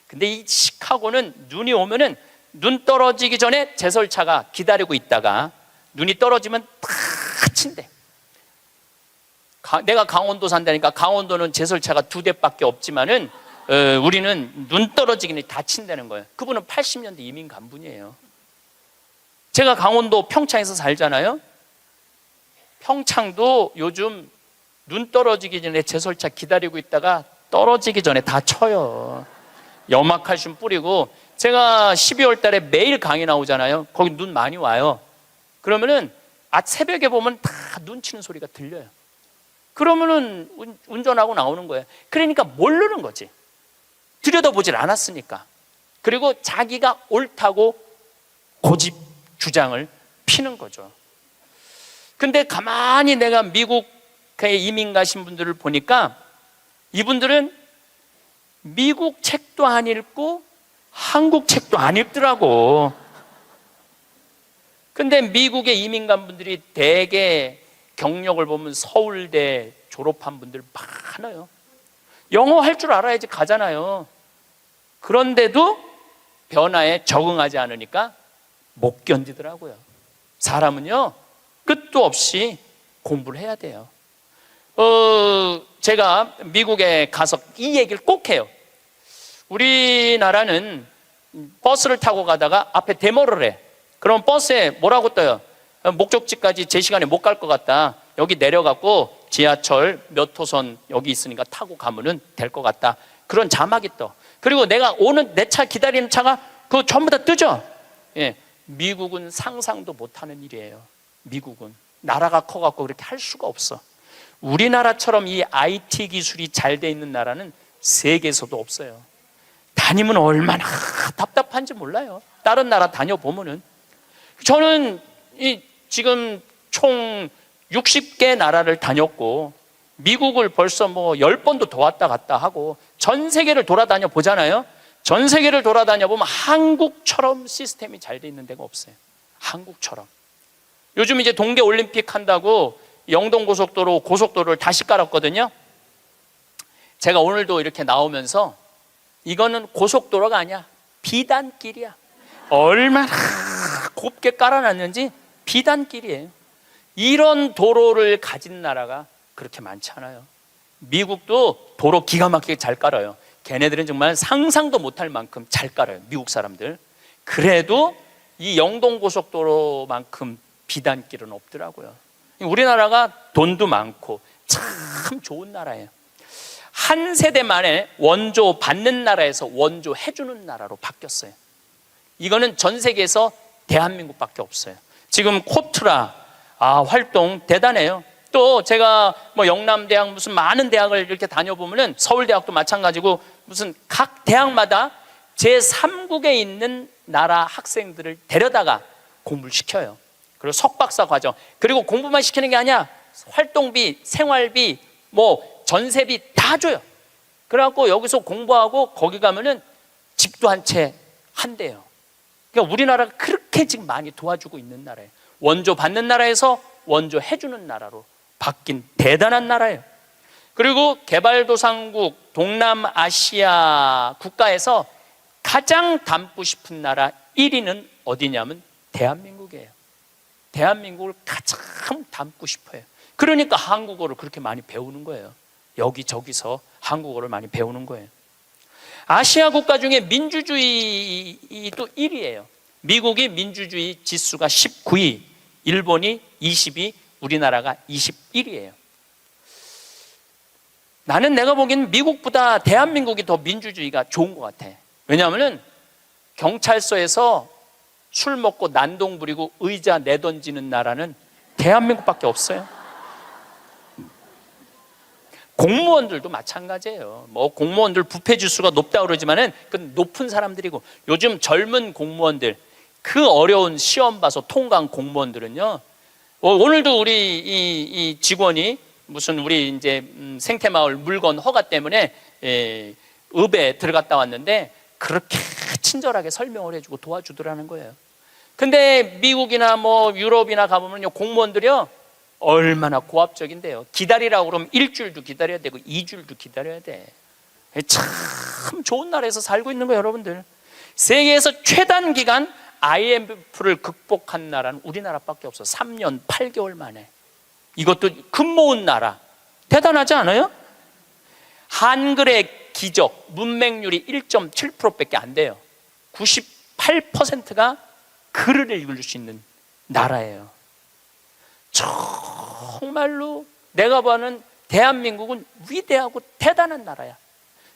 근데 이 시카고는 눈이 오면은 눈 떨어지기 전에 제설차가 기다리고 있다가 눈이 떨어지면 다 친대. 내가 강원도 산다니까 강원도는 제설차가 2대밖에 없지만은 우리는 눈 떨어지기 전에 다 친다는 거예요. 그분은 80년대 이민 간 분이에요. 제가 강원도 평창에서 살잖아요. 평창도 요즘 눈 떨어지기 전에 제설차 기다리고 있다가 떨어지기 전에 다 쳐요. 염화칼슘 뿌리고. 제가 12월 달에 매일 강의 나오잖아요. 거기 눈 많이 와요. 그러면은 새벽에 보면 다 눈 치는 소리가 들려요. 그러면은 운전하고 나오는 거예요. 그러니까 모르는 거지. 들여다보질 않았으니까. 그리고 자기가 옳다고 고집 주장을 피는 거죠. 근데 가만히 내가 미국에 이민 가신 분들을 보니까 이분들은 미국 책도 안 읽고 한국 책도 안 읽더라고. 근데 미국에 이민 간 분들이 대개 경력을 보면 서울대 졸업한 분들 많아요. 영어 할 줄 알아야지 가잖아요. 그런데도 변화에 적응하지 않으니까 못 견디더라고요. 사람은요, 끝도 없이 공부를 해야 돼요. 제가 미국에 가서 이 얘기를 꼭 해요. 우리나라는 버스를 타고 가다가 앞에 데모를 해. 그럼 버스에 뭐라고 떠요? 목적지까지 제 시간에 못 갈 것 같다. 여기 내려갖고 지하철 몇 호선 여기 있으니까 타고 가면은 될 것 같다. 그런 자막이 떠. 그리고 내가 오는 내 차 기다리는 차가 그거 전부 다 뜨죠? 예. 미국은 상상도 못하는 일이에요. 미국은 나라가 커갖고 그렇게 할 수가 없어. 우리나라처럼 이 IT 기술이 잘 돼 있는 나라는 세계에서도 없어요. 다니면 얼마나 답답한지 몰라요. 다른 나라 다녀보면은. 저는 지금 총 60개 나라를 다녔고 미국을 벌써 10번도 더 왔다 갔다 하고 전 세계를 돌아다녀 보잖아요. 전 세계를 돌아다녀 보면 한국처럼 시스템이 잘 돼 있는 데가 없어요. 한국처럼. 요즘 이제 동계 올림픽 한다고 영동 고속도로를 다시 깔았거든요. 제가 오늘도 이렇게 나오면서 이거는 고속도로가 아니야. 비단길이야. 얼마나 곱게 깔아놨는지 비단길이에요. 이런 도로를 가진 나라가 그렇게 많지 않아요. 미국도 도로 기가 막히게 잘 깔아요. 걔네들은 정말 상상도 못할 만큼 잘 깔아요. 미국 사람들. 그래도 이 영동고속도로만큼 비단길은 없더라고요. 우리나라가 돈도 많고 참 좋은 나라예요. 한 세대 만에 원조 받는 나라에서 원조 해주는 나라로 바뀌었어요. 이거는 전 세계에서 대한민국밖에 없어요. 지금 코트라 활동 대단해요. 또 제가 영남대학 무슨 많은 대학을 이렇게 다녀보면은 서울대학도 마찬가지고 무슨 각 대학마다 제3국에 있는 나라 학생들을 데려다가 공부를 시켜요. 그리고 석박사 과정. 그리고 공부만 시키는 게 아니야. 활동비, 생활비, 전세비 다 줘요. 그래갖고 여기서 공부하고 거기 가면은 집도 한 채 한대요. 그러니까 우리나라가 그렇게 지금 많이 도와주고 있는 나라예요. 원조 받는 나라에서 원조 해주는 나라로 바뀐 대단한 나라예요. 그리고 개발도상국 동남아시아 국가에서 가장 닮고 싶은 나라 1위는 어디냐면 대한민국이에요. 대한민국을 가장 닮고 싶어요. 그러니까 한국어를 그렇게 많이 배우는 거예요. 여기저기서 한국어를 많이 배우는 거예요. 아시아 국가 중에 민주주의도 1위예요. 미국이 민주주의 지수가 19위, 일본이 20위, 우리나라가 21위예요. 나는 내가 보기엔 미국보다 대한민국이 더 민주주의가 좋은 것 같아. 왜냐하면 경찰서에서 술 먹고 난동 부리고 의자 내던지는 나라는 대한민국밖에 없어요. 공무원들도 마찬가지예요. 뭐 공무원들 부패 지수가 높다 그러지만은 그 높은 사람들이고, 요즘 젊은 공무원들 그 어려운 시험 봐서 통과한 공무원들은요, 오늘도 우리 이 직원이 무슨 우리 이제 생태마을 물건 허가 때문에 읍에 들어갔다 왔는데 그렇게 친절하게 설명을 해주고 도와주더라는 거예요. 근데 미국이나 뭐 유럽이나 가보면요, 공무원들이요 얼마나 고압적인데요. 기다리라고 그러면 일주일도 기다려야 되고 2주일도 기다려야 돼. 참 좋은 나라에서 살고 있는 거예요, 여러분들. 세계에서 최단 기간 IMF를 극복한 나라는 우리나라밖에 없어. 3년 8개월 만에. 이것도 금 모은 나라. 대단하지 않아요? 한글의 기적, 문맹률이 1.7%밖에 안 돼요. 98%가 글을 읽을 수 있는 나라예요. 정말로 내가 보는 대한민국은 위대하고 대단한 나라야.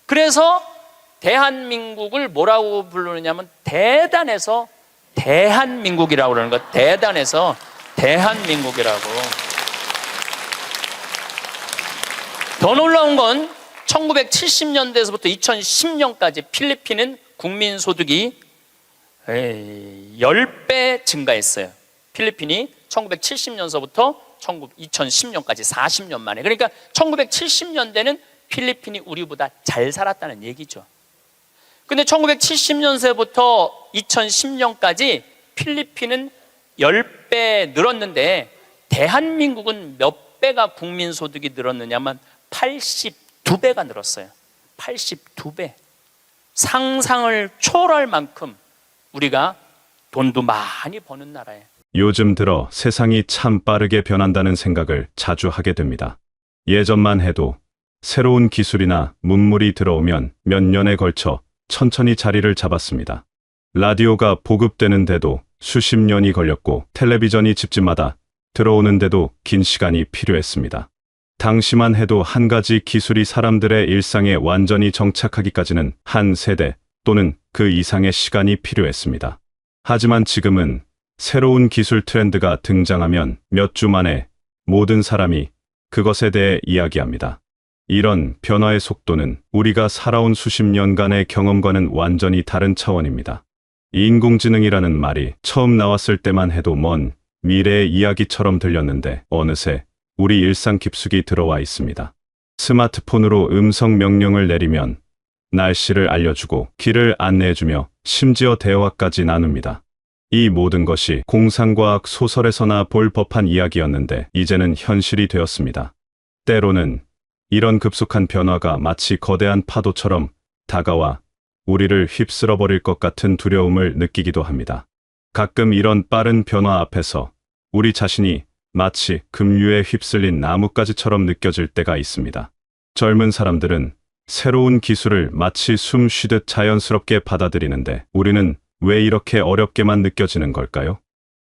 그래서 대한민국을 뭐라고 부르느냐면 대단해서 대한민국이라고 그러는 거야. 대단해서 대한민국이라고. 더 놀라운 건 1970년대에서부터 2010년까지 필리핀은 국민소득이 10배 증가했어요. 필리핀이 1970년서부터 2010년까지 40년 만에. 그러니까 1970년대는 필리핀이 우리보다 잘 살았다는 얘기죠. 근데 1970년서부터 2010년까지 필리핀은 10배 늘었는데 대한민국은 몇 배가 국민소득이 늘었느냐면 82배가 늘었어요. 82배. 상상을 초월할 만큼 우리가 돈도 많이 버는 나라예요. 요즘 들어 세상이 참 빠르게 변한다는 생각을 자주 하게 됩니다. 예전만 해도 새로운 기술이나 문물이 들어오면 몇 년에 걸쳐 천천히 자리를 잡았습니다. 라디오가 보급되는데도 수십 년이 걸렸고, 텔레비전이 집집마다 들어오는데도 긴 시간이 필요했습니다. 당시만 해도 한 가지 기술이 사람들의 일상에 완전히 정착하기까지는 한 세대 또는 그 이상의 시간이 필요했습니다. 하지만 지금은 새로운 기술 트렌드가 등장하면 몇 주 만에 모든 사람이 그것에 대해 이야기합니다. 이런 변화의 속도는 우리가 살아온 수십 년간의 경험과는 완전히 다른 차원입니다. 인공지능이라는 말이 처음 나왔을 때만 해도 먼 미래의 이야기처럼 들렸는데 어느새 우리 일상 깊숙이 들어와 있습니다. 스마트폰으로 음성 명령을 내리면 날씨를 알려주고 길을 안내해주며 심지어 대화까지 나눕니다. 이 모든 것이 공상과학 소설에서나 볼 법한 이야기였는데 이제는 현실이 되었습니다. 때로는 이런 급속한 변화가 마치 거대한 파도처럼 다가와 우리를 휩쓸어버릴 것 같은 두려움을 느끼기도 합니다. 가끔 이런 빠른 변화 앞에서 우리 자신이 마치 급류에 휩쓸린 나뭇가지처럼 느껴질 때가 있습니다. 젊은 사람들은 새로운 기술을 마치 숨 쉬듯 자연스럽게 받아들이는데 우리는 왜 이렇게 어렵게만 느껴지는 걸까요?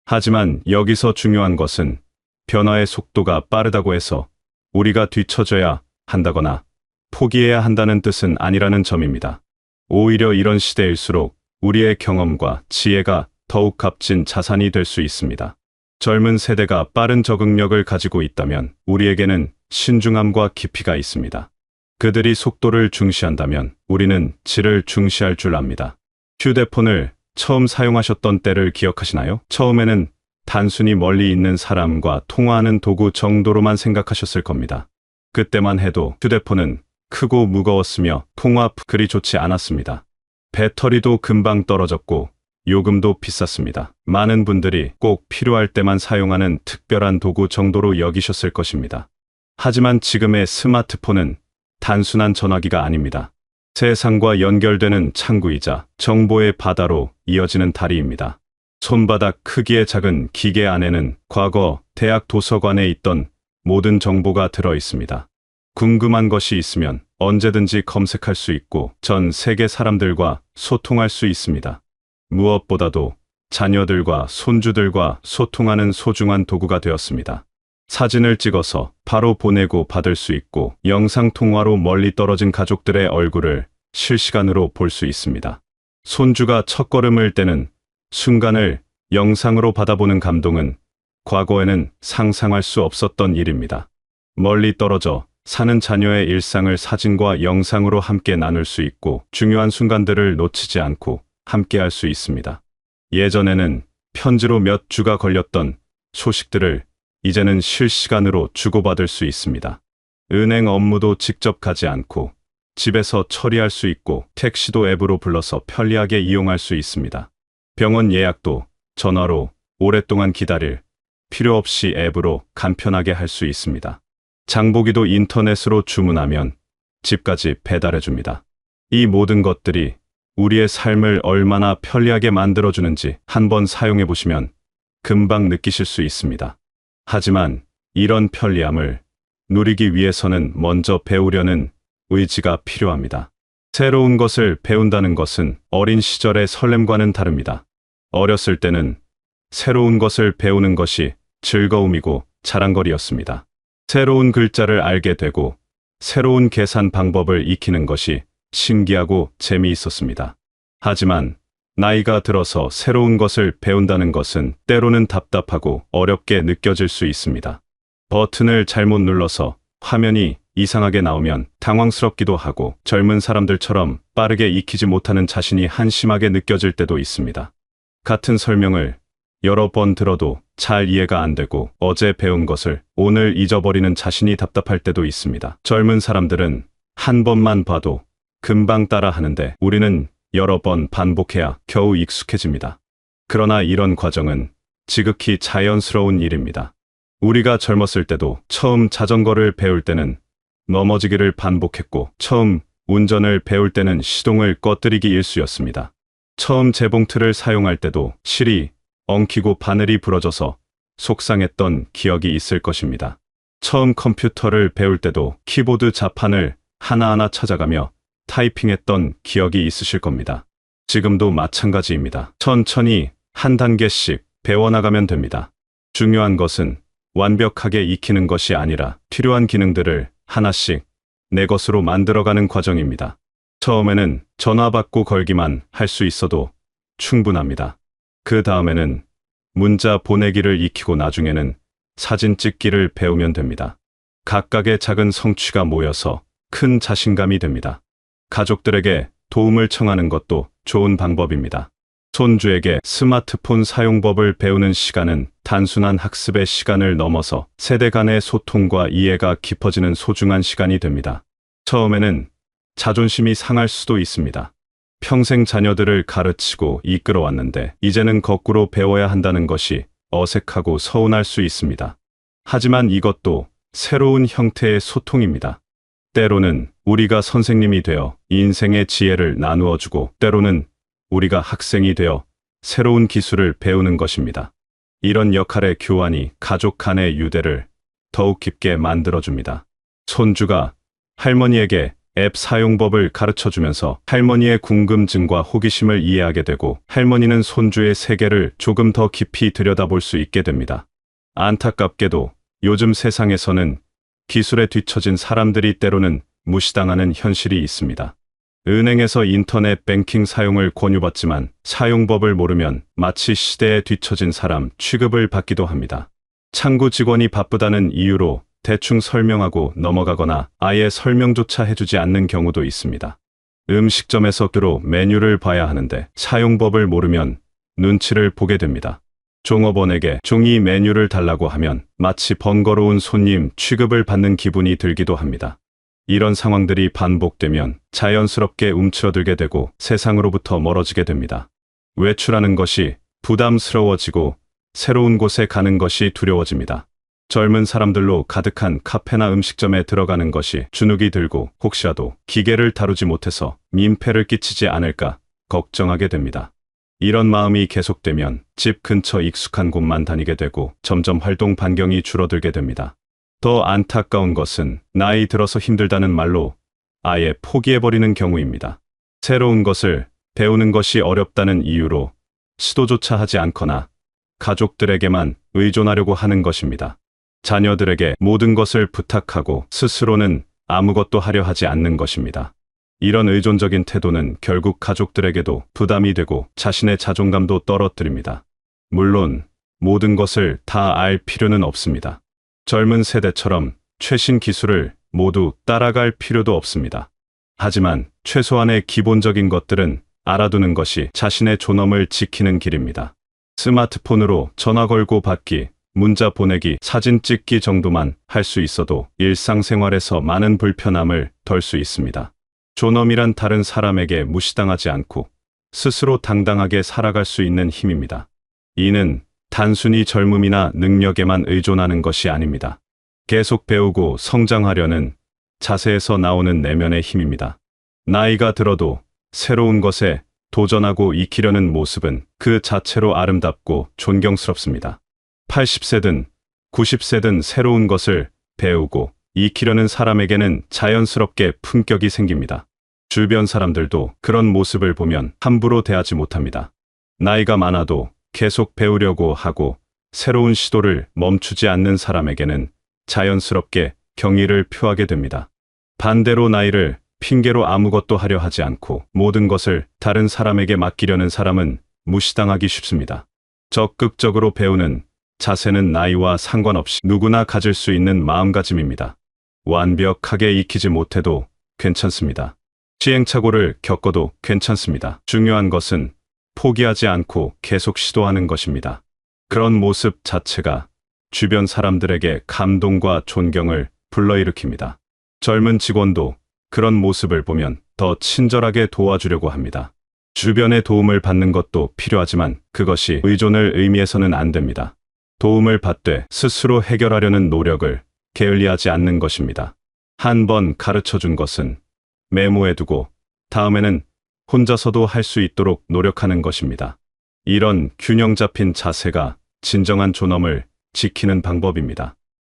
하지만 여기서 중요한 것은 변화의 속도가 빠르다고 해서 우리가 뒤처져야 한다거나 포기해야 한다는 뜻은 아니라는 점입니다. 오히려 이런 시대일수록 우리의 경험과 지혜가 더욱 값진 자산이 될 수 있습니다. 젊은 세대가 빠른 적응력을 가지고 있다면 우리에게는 신중함과 깊이가 있습니다. 그들이 속도를 중시한다면 우리는 질을 중시할 줄 압니다. 휴대폰을 처음 사용하셨던 때를 기억하시나요? 처음에는 단순히 멀리 있는 사람과 통화하는 도구 정도로만 생각하셨을 겁니다. 그때만 해도 휴대폰은 크고 무거웠으며 통화 그리 좋지 않았습니다. 배터리도 금방 떨어졌고 요금도 비쌌습니다. 많은 분들이 꼭 필요할 때만 사용하는 특별한 도구 정도로 여기셨을 것입니다. 하지만 지금의 스마트폰은 단순한 전화기가 아닙니다. 세상과 연결되는 창구이자 정보의 바다로 이어지는 다리입니다. 손바닥 크기의 작은 기계 안에는 과거 대학 도서관에 있던 모든 정보가 들어 있습니다. 궁금한 것이 있으면 언제든지 검색할 수 있고 전 세계 사람들과 소통할 수 있습니다. 무엇보다도 자녀들과 손주들과 소통하는 소중한 도구가 되었습니다. 사진을 찍어서 바로 보내고 받을 수 있고 영상통화로 멀리 떨어진 가족들의 얼굴을 실시간으로 볼 수 있습니다. 손주가 첫걸음을 떼는 순간을 영상으로 받아보는 감동은 과거에는 상상할 수 없었던 일입니다. 멀리 떨어져 사는 자녀의 일상을 사진과 영상으로 함께 나눌 수 있고 중요한 순간들을 놓치지 않고 함께 할 수 있습니다. 예전에는 편지로 몇 주가 걸렸던 소식들을 이제는 실시간으로 주고받을 수 있습니다. 은행 업무도 직접 가지 않고 집에서 처리할 수 있고 택시도 앱으로 불러서 편리하게 이용할 수 있습니다. 병원 예약도 전화로 오랫동안 기다릴 필요 없이 앱으로 간편하게 할 수 있습니다. 장보기도 인터넷으로 주문하면 집까지 배달해 줍니다. 이 모든 것들이 우리의 삶을 얼마나 편리하게 만들어주는지 한번 사용해 보시면 금방 느끼실 수 있습니다. 하지만 이런 편리함을 누리기 위해서는 먼저 배우려는 의지가 필요합니다. 새로운 것을 배운다는 것은 어린 시절의 설렘과는 다릅니다. 어렸을 때는 새로운 것을 배우는 것이 즐거움이고 자랑거리였습니다. 새로운 글자를 알게 되고 새로운 계산 방법을 익히는 것이 신기하고 재미있었습니다. 하지만 나이가 들어서 새로운 것을 배운다는 것은 때로는 답답하고 어렵게 느껴질 수 있습니다. 버튼을 잘못 눌러서 화면이 이상하게 나오면 당황스럽기도 하고 젊은 사람들처럼 빠르게 익히지 못하는 자신이 한심하게 느껴질 때도 있습니다. 같은 설명을 여러 번 들어도 잘 이해가 안 되고 어제 배운 것을 오늘 잊어버리는 자신이 답답할 때도 있습니다. 젊은 사람들은 한 번만 봐도 금방 따라 하는데 우리는 여러 번 반복해야 겨우 익숙해집니다. 그러나 이런 과정은 지극히 자연스러운 일입니다. 우리가 젊었을 때도 처음 자전거를 배울 때는 넘어지기를 반복했고 처음 운전을 배울 때는 시동을 꺼뜨리기 일쑤였습니다. 처음 재봉틀을 사용할 때도 실이 엉키고 바늘이 부러져서 속상했던 기억이 있을 것입니다. 처음 컴퓨터를 배울 때도 키보드 자판을 하나하나 찾아가며 타이핑했던 기억이 있으실 겁니다. 지금도 마찬가지입니다. 천천히 한 단계씩 배워나가면 됩니다. 중요한 것은 완벽하게 익히는 것이 아니라 필요한 기능들을 하나씩 내 것으로 만들어가는 과정입니다. 처음에는 전화 받고 걸기만 할 수 있어도 충분합니다. 그 다음에는 문자 보내기를 익히고 나중에는 사진 찍기를 배우면 됩니다. 각각의 작은 성취가 모여서 큰 자신감이 됩니다. 가족들에게 도움을 청하는 것도 좋은 방법입니다. 손주에게 스마트폰 사용법을 배우는 시간은 단순한 학습의 시간을 넘어서 세대 간의 소통과 이해가 깊어지는 소중한 시간이 됩니다. 처음에는 자존심이 상할 수도 있습니다. 평생 자녀들을 가르치고 이끌어왔는데 이제는 거꾸로 배워야 한다는 것이 어색하고 서운할 수 있습니다. 하지만 이것도 새로운 형태의 소통입니다. 때로는 우리가 선생님이 되어 인생의 지혜를 나누어주고 때로는 우리가 학생이 되어 새로운 기술을 배우는 것입니다. 이런 역할의 교환이 가족 간의 유대를 더욱 깊게 만들어줍니다. 손주가 할머니에게 앱 사용법을 가르쳐주면서 할머니의 궁금증과 호기심을 이해하게 되고 할머니는 손주의 세계를 조금 더 깊이 들여다볼 수 있게 됩니다. 안타깝게도 요즘 세상에서는 기술에 뒤처진 사람들이 때로는 무시당하는 현실이 있습니다. 은행에서 인터넷 뱅킹 사용을 권유받지만 사용법을 모르면 마치 시대에 뒤처진 사람 취급을 받기도 합니다. 창구 직원이 바쁘다는 이유로 대충 설명하고 넘어가거나 아예 설명조차 해주지 않는 경우도 있습니다. 음식점에서 주로 메뉴를 봐야 하는데 사용법을 모르면 눈치를 보게 됩니다. 종업원에게 종이 메뉴를 달라고 하면 마치 번거로운 손님 취급을 받는 기분이 들기도 합니다. 이런 상황들이 반복되면 자연스럽게 움츠러들게 되고 세상으로부터 멀어지게 됩니다. 외출하는 것이 부담스러워지고 새로운 곳에 가는 것이 두려워집니다. 젊은 사람들로 가득한 카페나 음식점에 들어가는 것이 주눅이 들고 혹시라도 기계를 다루지 못해서 민폐를 끼치지 않을까 걱정하게 됩니다. 이런 마음이 계속되면 집 근처 익숙한 곳만 다니게 되고 점점 활동 반경이 줄어들게 됩니다. 더 안타까운 것은 나이 들어서 힘들다는 말로 아예 포기해버리는 경우입니다. 새로운 것을 배우는 것이 어렵다는 이유로 시도조차 하지 않거나 가족들에게만 의존하려고 하는 것입니다. 자녀들에게 모든 것을 부탁하고 스스로는 아무것도 하려 하지 않는 것입니다. 이런 의존적인 태도는 결국 가족들에게도 부담이 되고 자신의 자존감도 떨어뜨립니다. 물론 모든 것을 다 알 필요는 없습니다. 젊은 세대처럼 최신 기술을 모두 따라갈 필요도 없습니다. 하지만 최소한의 기본적인 것들은 알아두는 것이 자신의 존엄을 지키는 길입니다. 스마트폰으로 전화 걸고 받기, 문자 보내기, 사진 찍기 정도만 할 수 있어도 일상생활에서 많은 불편함을 덜 수 있습니다. 존엄이란 다른 사람에게 무시당하지 않고 스스로 당당하게 살아갈 수 있는 힘입니다. 이는 단순히 젊음이나 능력에만 의존하는 것이 아닙니다. 계속 배우고 성장하려는 자세에서 나오는 내면의 힘입니다. 나이가 들어도 새로운 것에 도전하고 익히려는 모습은 그 자체로 아름답고 존경스럽습니다. 80세든 90세든 새로운 것을 배우고 익히려는 사람에게는 자연스럽게 품격이 생깁니다. 주변 사람들도 그런 모습을 보면 함부로 대하지 못합니다. 나이가 많아도 계속 배우려고 하고 새로운 시도를 멈추지 않는 사람에게는 자연스럽게 경의를 표하게 됩니다. 반대로 나이를 핑계로 아무것도 하려 하지 않고 모든 것을 다른 사람에게 맡기려는 사람은 무시당하기 쉽습니다. 적극적으로 배우는 자세는 나이와 상관없이 누구나 가질 수 있는 마음가짐입니다. 완벽하게 익히지 못해도 괜찮습니다. 시행착오를 겪어도 괜찮습니다. 중요한 것은 포기하지 않고 계속 시도하는 것입니다. 그런 모습 자체가 주변 사람들에게 감동과 존경을 불러일으킵니다. 젊은 직원도 그런 모습을 보면 더 친절하게 도와주려고 합니다. 주변의 도움을 받는 것도 필요하지만 그것이 의존을 의미해서는 안 됩니다. 도움을 받되 스스로 해결하려는 노력을 게을리하지 않는 것입니다. 한 번 가르쳐준 것은 메모해두고 다음에는 혼자서도 할 수 있도록 노력하는 것입니다. 이런 균형 잡힌 자세가 진정한 존엄을 지키는 방법입니다.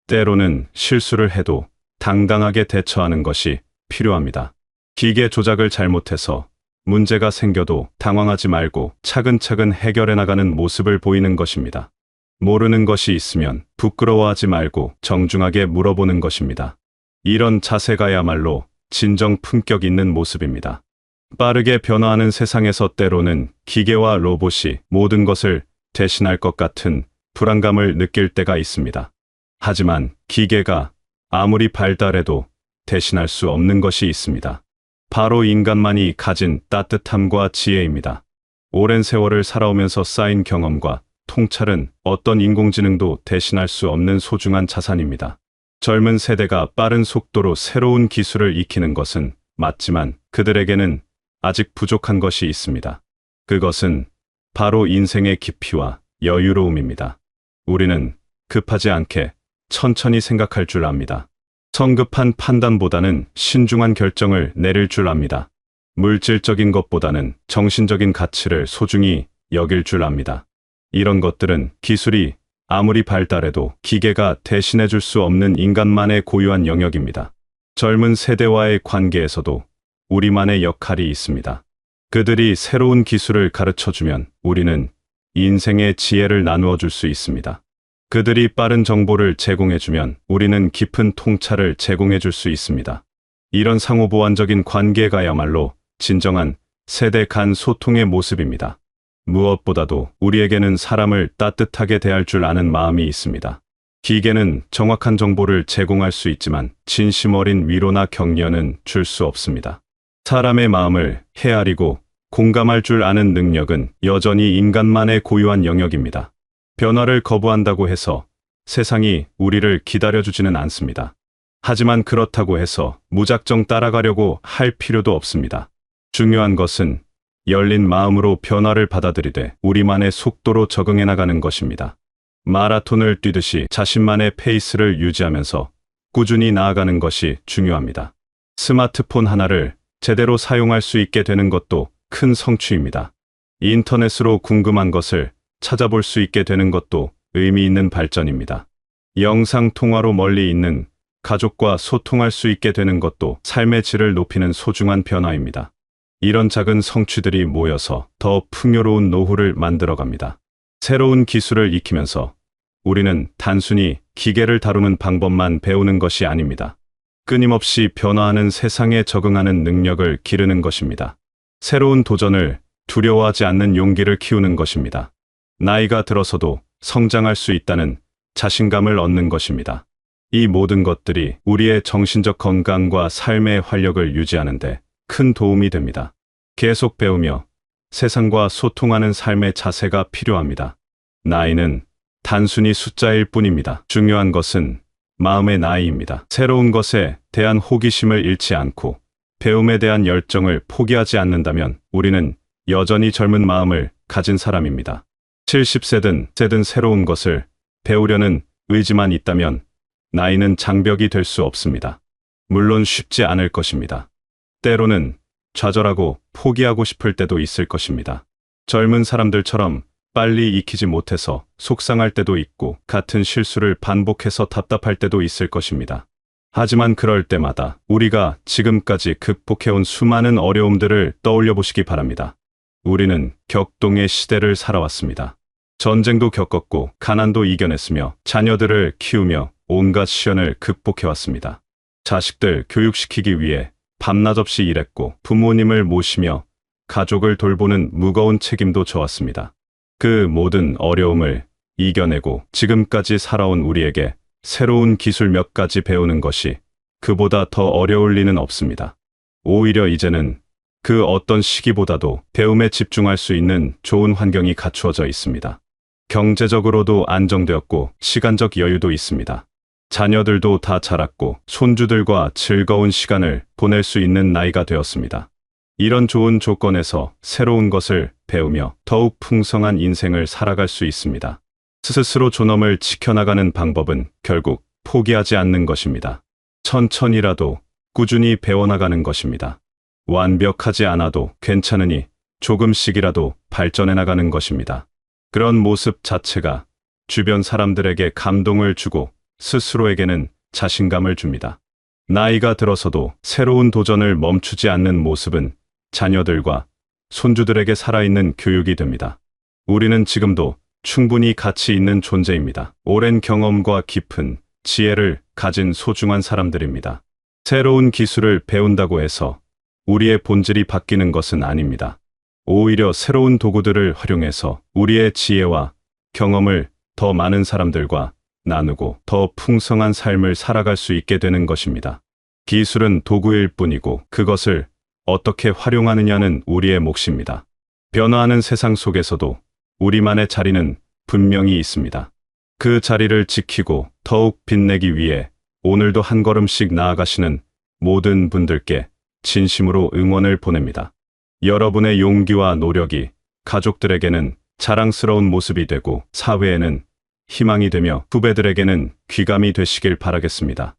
때로는 실수를 해도 당당하게 대처하는 것이 필요합니다. 기계 조작을 잘못해서 문제가 생겨도 당황하지 말고 차근차근 해결해 나가는 모습을 보이는 것입니다. 모르는 것이 있으면 부끄러워하지 말고 정중하게 물어보는 것입니다. 이런 자세가야말로 진정 품격 있는 모습입니다. 빠르게 변화하는 세상에서 때로는 기계와 로봇이 모든 것을 대신할 것 같은 불안감을 느낄 때가 있습니다. 하지만 기계가 아무리 발달해도 대신할 수 없는 것이 있습니다. 바로 인간만이 가진 따뜻함과 지혜입니다. 오랜 세월을 살아오면서 쌓인 경험과 통찰은 어떤 인공지능도 대신할 수 없는 소중한 자산입니다. 젊은 세대가 빠른 속도로 새로운 기술을 익히는 것은 맞지만 그들에게는 아직 부족한 것이 있습니다. 그것은 바로 인생의 깊이와 여유로움입니다. 우리는 급하지 않게 천천히 생각할 줄 압니다. 성급한 판단보다는 신중한 결정을 내릴 줄 압니다. 물질적인 것보다는 정신적인 가치를 소중히 여길 줄 압니다. 이런 것들은 기술이 아무리 발달해도 기계가 대신해 줄 수 없는 인간만의 고유한 영역입니다. 젊은 세대와의 관계에서도 우리만의 역할이 있습니다. 그들이 새로운 기술을 가르쳐주면 우리는 인생의 지혜를 나누어 줄 수 있습니다. 그들이 빠른 정보를 제공해주면 우리는 깊은 통찰을 제공해 줄 수 있습니다. 이런 상호보완적인 관계가야말로 진정한 세대 간 소통의 모습입니다. 무엇보다도 우리에게는 사람을 따뜻하게 대할 줄 아는 마음이 있습니다. 기계는 정확한 정보를 제공할 수 있지만 진심 어린 위로나 격려는 줄 수 없습니다. 사람의 마음을 헤아리고 공감할 줄 아는 능력은 여전히 인간만의 고유한 영역입니다. 변화를 거부한다고 해서 세상이 우리를 기다려주지는 않습니다. 하지만 그렇다고 해서 무작정 따라가려고 할 필요도 없습니다. 중요한 것은 열린 마음으로 변화를 받아들이되 우리만의 속도로 적응해 나가는 것입니다. 마라톤을 뛰듯이 자신만의 페이스를 유지하면서 꾸준히 나아가는 것이 중요합니다. 스마트폰 하나를 제대로 사용할 수 있게 되는 것도 큰 성취입니다. 인터넷으로 궁금한 것을 찾아볼 수 있게 되는 것도 의미 있는 발전입니다. 영상 통화로 멀리 있는 가족과 소통할 수 있게 되는 것도 삶의 질을 높이는 소중한 변화입니다. 이런 작은 성취들이 모여서 더 풍요로운 노후를 만들어갑니다. 새로운 기술을 익히면서 우리는 단순히 기계를 다루는 방법만 배우는 것이 아닙니다. 끊임없이 변화하는 세상에 적응하는 능력을 기르는 것입니다. 새로운 도전을 두려워하지 않는 용기를 키우는 것입니다. 나이가 들어서도 성장할 수 있다는 자신감을 얻는 것입니다. 이 모든 것들이 우리의 정신적 건강과 삶의 활력을 유지하는 데 큰 도움이 됩니다. 계속 배우며 세상과 소통하는 삶의 자세가 필요합니다. 나이는 단순히 숫자일 뿐입니다. 중요한 것은 마음의 나이입니다. 새로운 것에 대한 호기심을 잃지 않고 배움에 대한 열정을 포기하지 않는다면 우리는 여전히 젊은 마음을 가진 사람입니다. 70세든 새로운 것을 배우려는 의지만 있다면 나이는 장벽이 될 수 없습니다. 물론 쉽지 않을 것입니다. 때로는 좌절하고 포기하고 싶을 때도 있을 것입니다. 젊은 사람들처럼 빨리 익히지 못해서 속상할 때도 있고 같은 실수를 반복해서 답답할 때도 있을 것입니다. 하지만 그럴 때마다 우리가 지금까지 극복해온 수많은 어려움들을 떠올려 보시기 바랍니다. 우리는 격동의 시대를 살아왔습니다. 전쟁도 겪었고 가난도 이겨냈으며 자녀들을 키우며 온갖 시련을 극복해왔습니다. 자식들 교육시키기 위해 밤낮 없이 일했고 부모님을 모시며 가족을 돌보는 무거운 책임도 져왔습니다. 그 모든 어려움을 이겨내고 지금까지 살아온 우리에게 새로운 기술 몇 가지 배우는 것이 그보다 더 어려울 리는 없습니다. 오히려 이제는 그 어떤 시기보다도 배움에 집중할 수 있는 좋은 환경이 갖추어져 있습니다. 경제적으로도 안정되었고 시간적 여유도 있습니다. 자녀들도 다 자랐고 손주들과 즐거운 시간을 보낼 수 있는 나이가 되었습니다. 이런 좋은 조건에서 새로운 것을 배우며 더욱 풍성한 인생을 살아갈 수 있습니다. 스스로 존엄을 지켜나가는 방법은 결국 포기하지 않는 것입니다. 천천히라도 꾸준히 배워나가는 것입니다. 완벽하지 않아도 괜찮으니 조금씩이라도 발전해 나가는 것입니다. 그런 모습 자체가 주변 사람들에게 감동을 주고 스스로에게는 자신감을 줍니다. 나이가 들어서도 새로운 도전을 멈추지 않는 모습은 자녀들과 손주들에게 살아있는 교육이 됩니다. 우리는 지금도 충분히 가치 있는 존재입니다. 오랜 경험과 깊은 지혜를 가진 소중한 사람들입니다. 새로운 기술을 배운다고 해서 우리의 본질이 바뀌는 것은 아닙니다. 오히려 새로운 도구들을 활용해서 우리의 지혜와 경험을 더 많은 사람들과 나누고 더 풍성한 삶을 살아갈 수 있게 되는 것입니다. 기술은 도구일 뿐이고 그것을 어떻게 활용하느냐는 우리의 몫입니다. 변화하는 세상 속에서도 우리만의 자리는 분명히 있습니다. 그 자리를 지키고 더욱 빛내기 위해 오늘도 한 걸음씩 나아가시는 모든 분들께 진심으로 응원을 보냅니다. 여러분의 용기와 노력이 가족들에게는 자랑스러운 모습이 되고 사회에는 희망이 되며 후배들에게는 귀감이 되시길 바라겠습니다.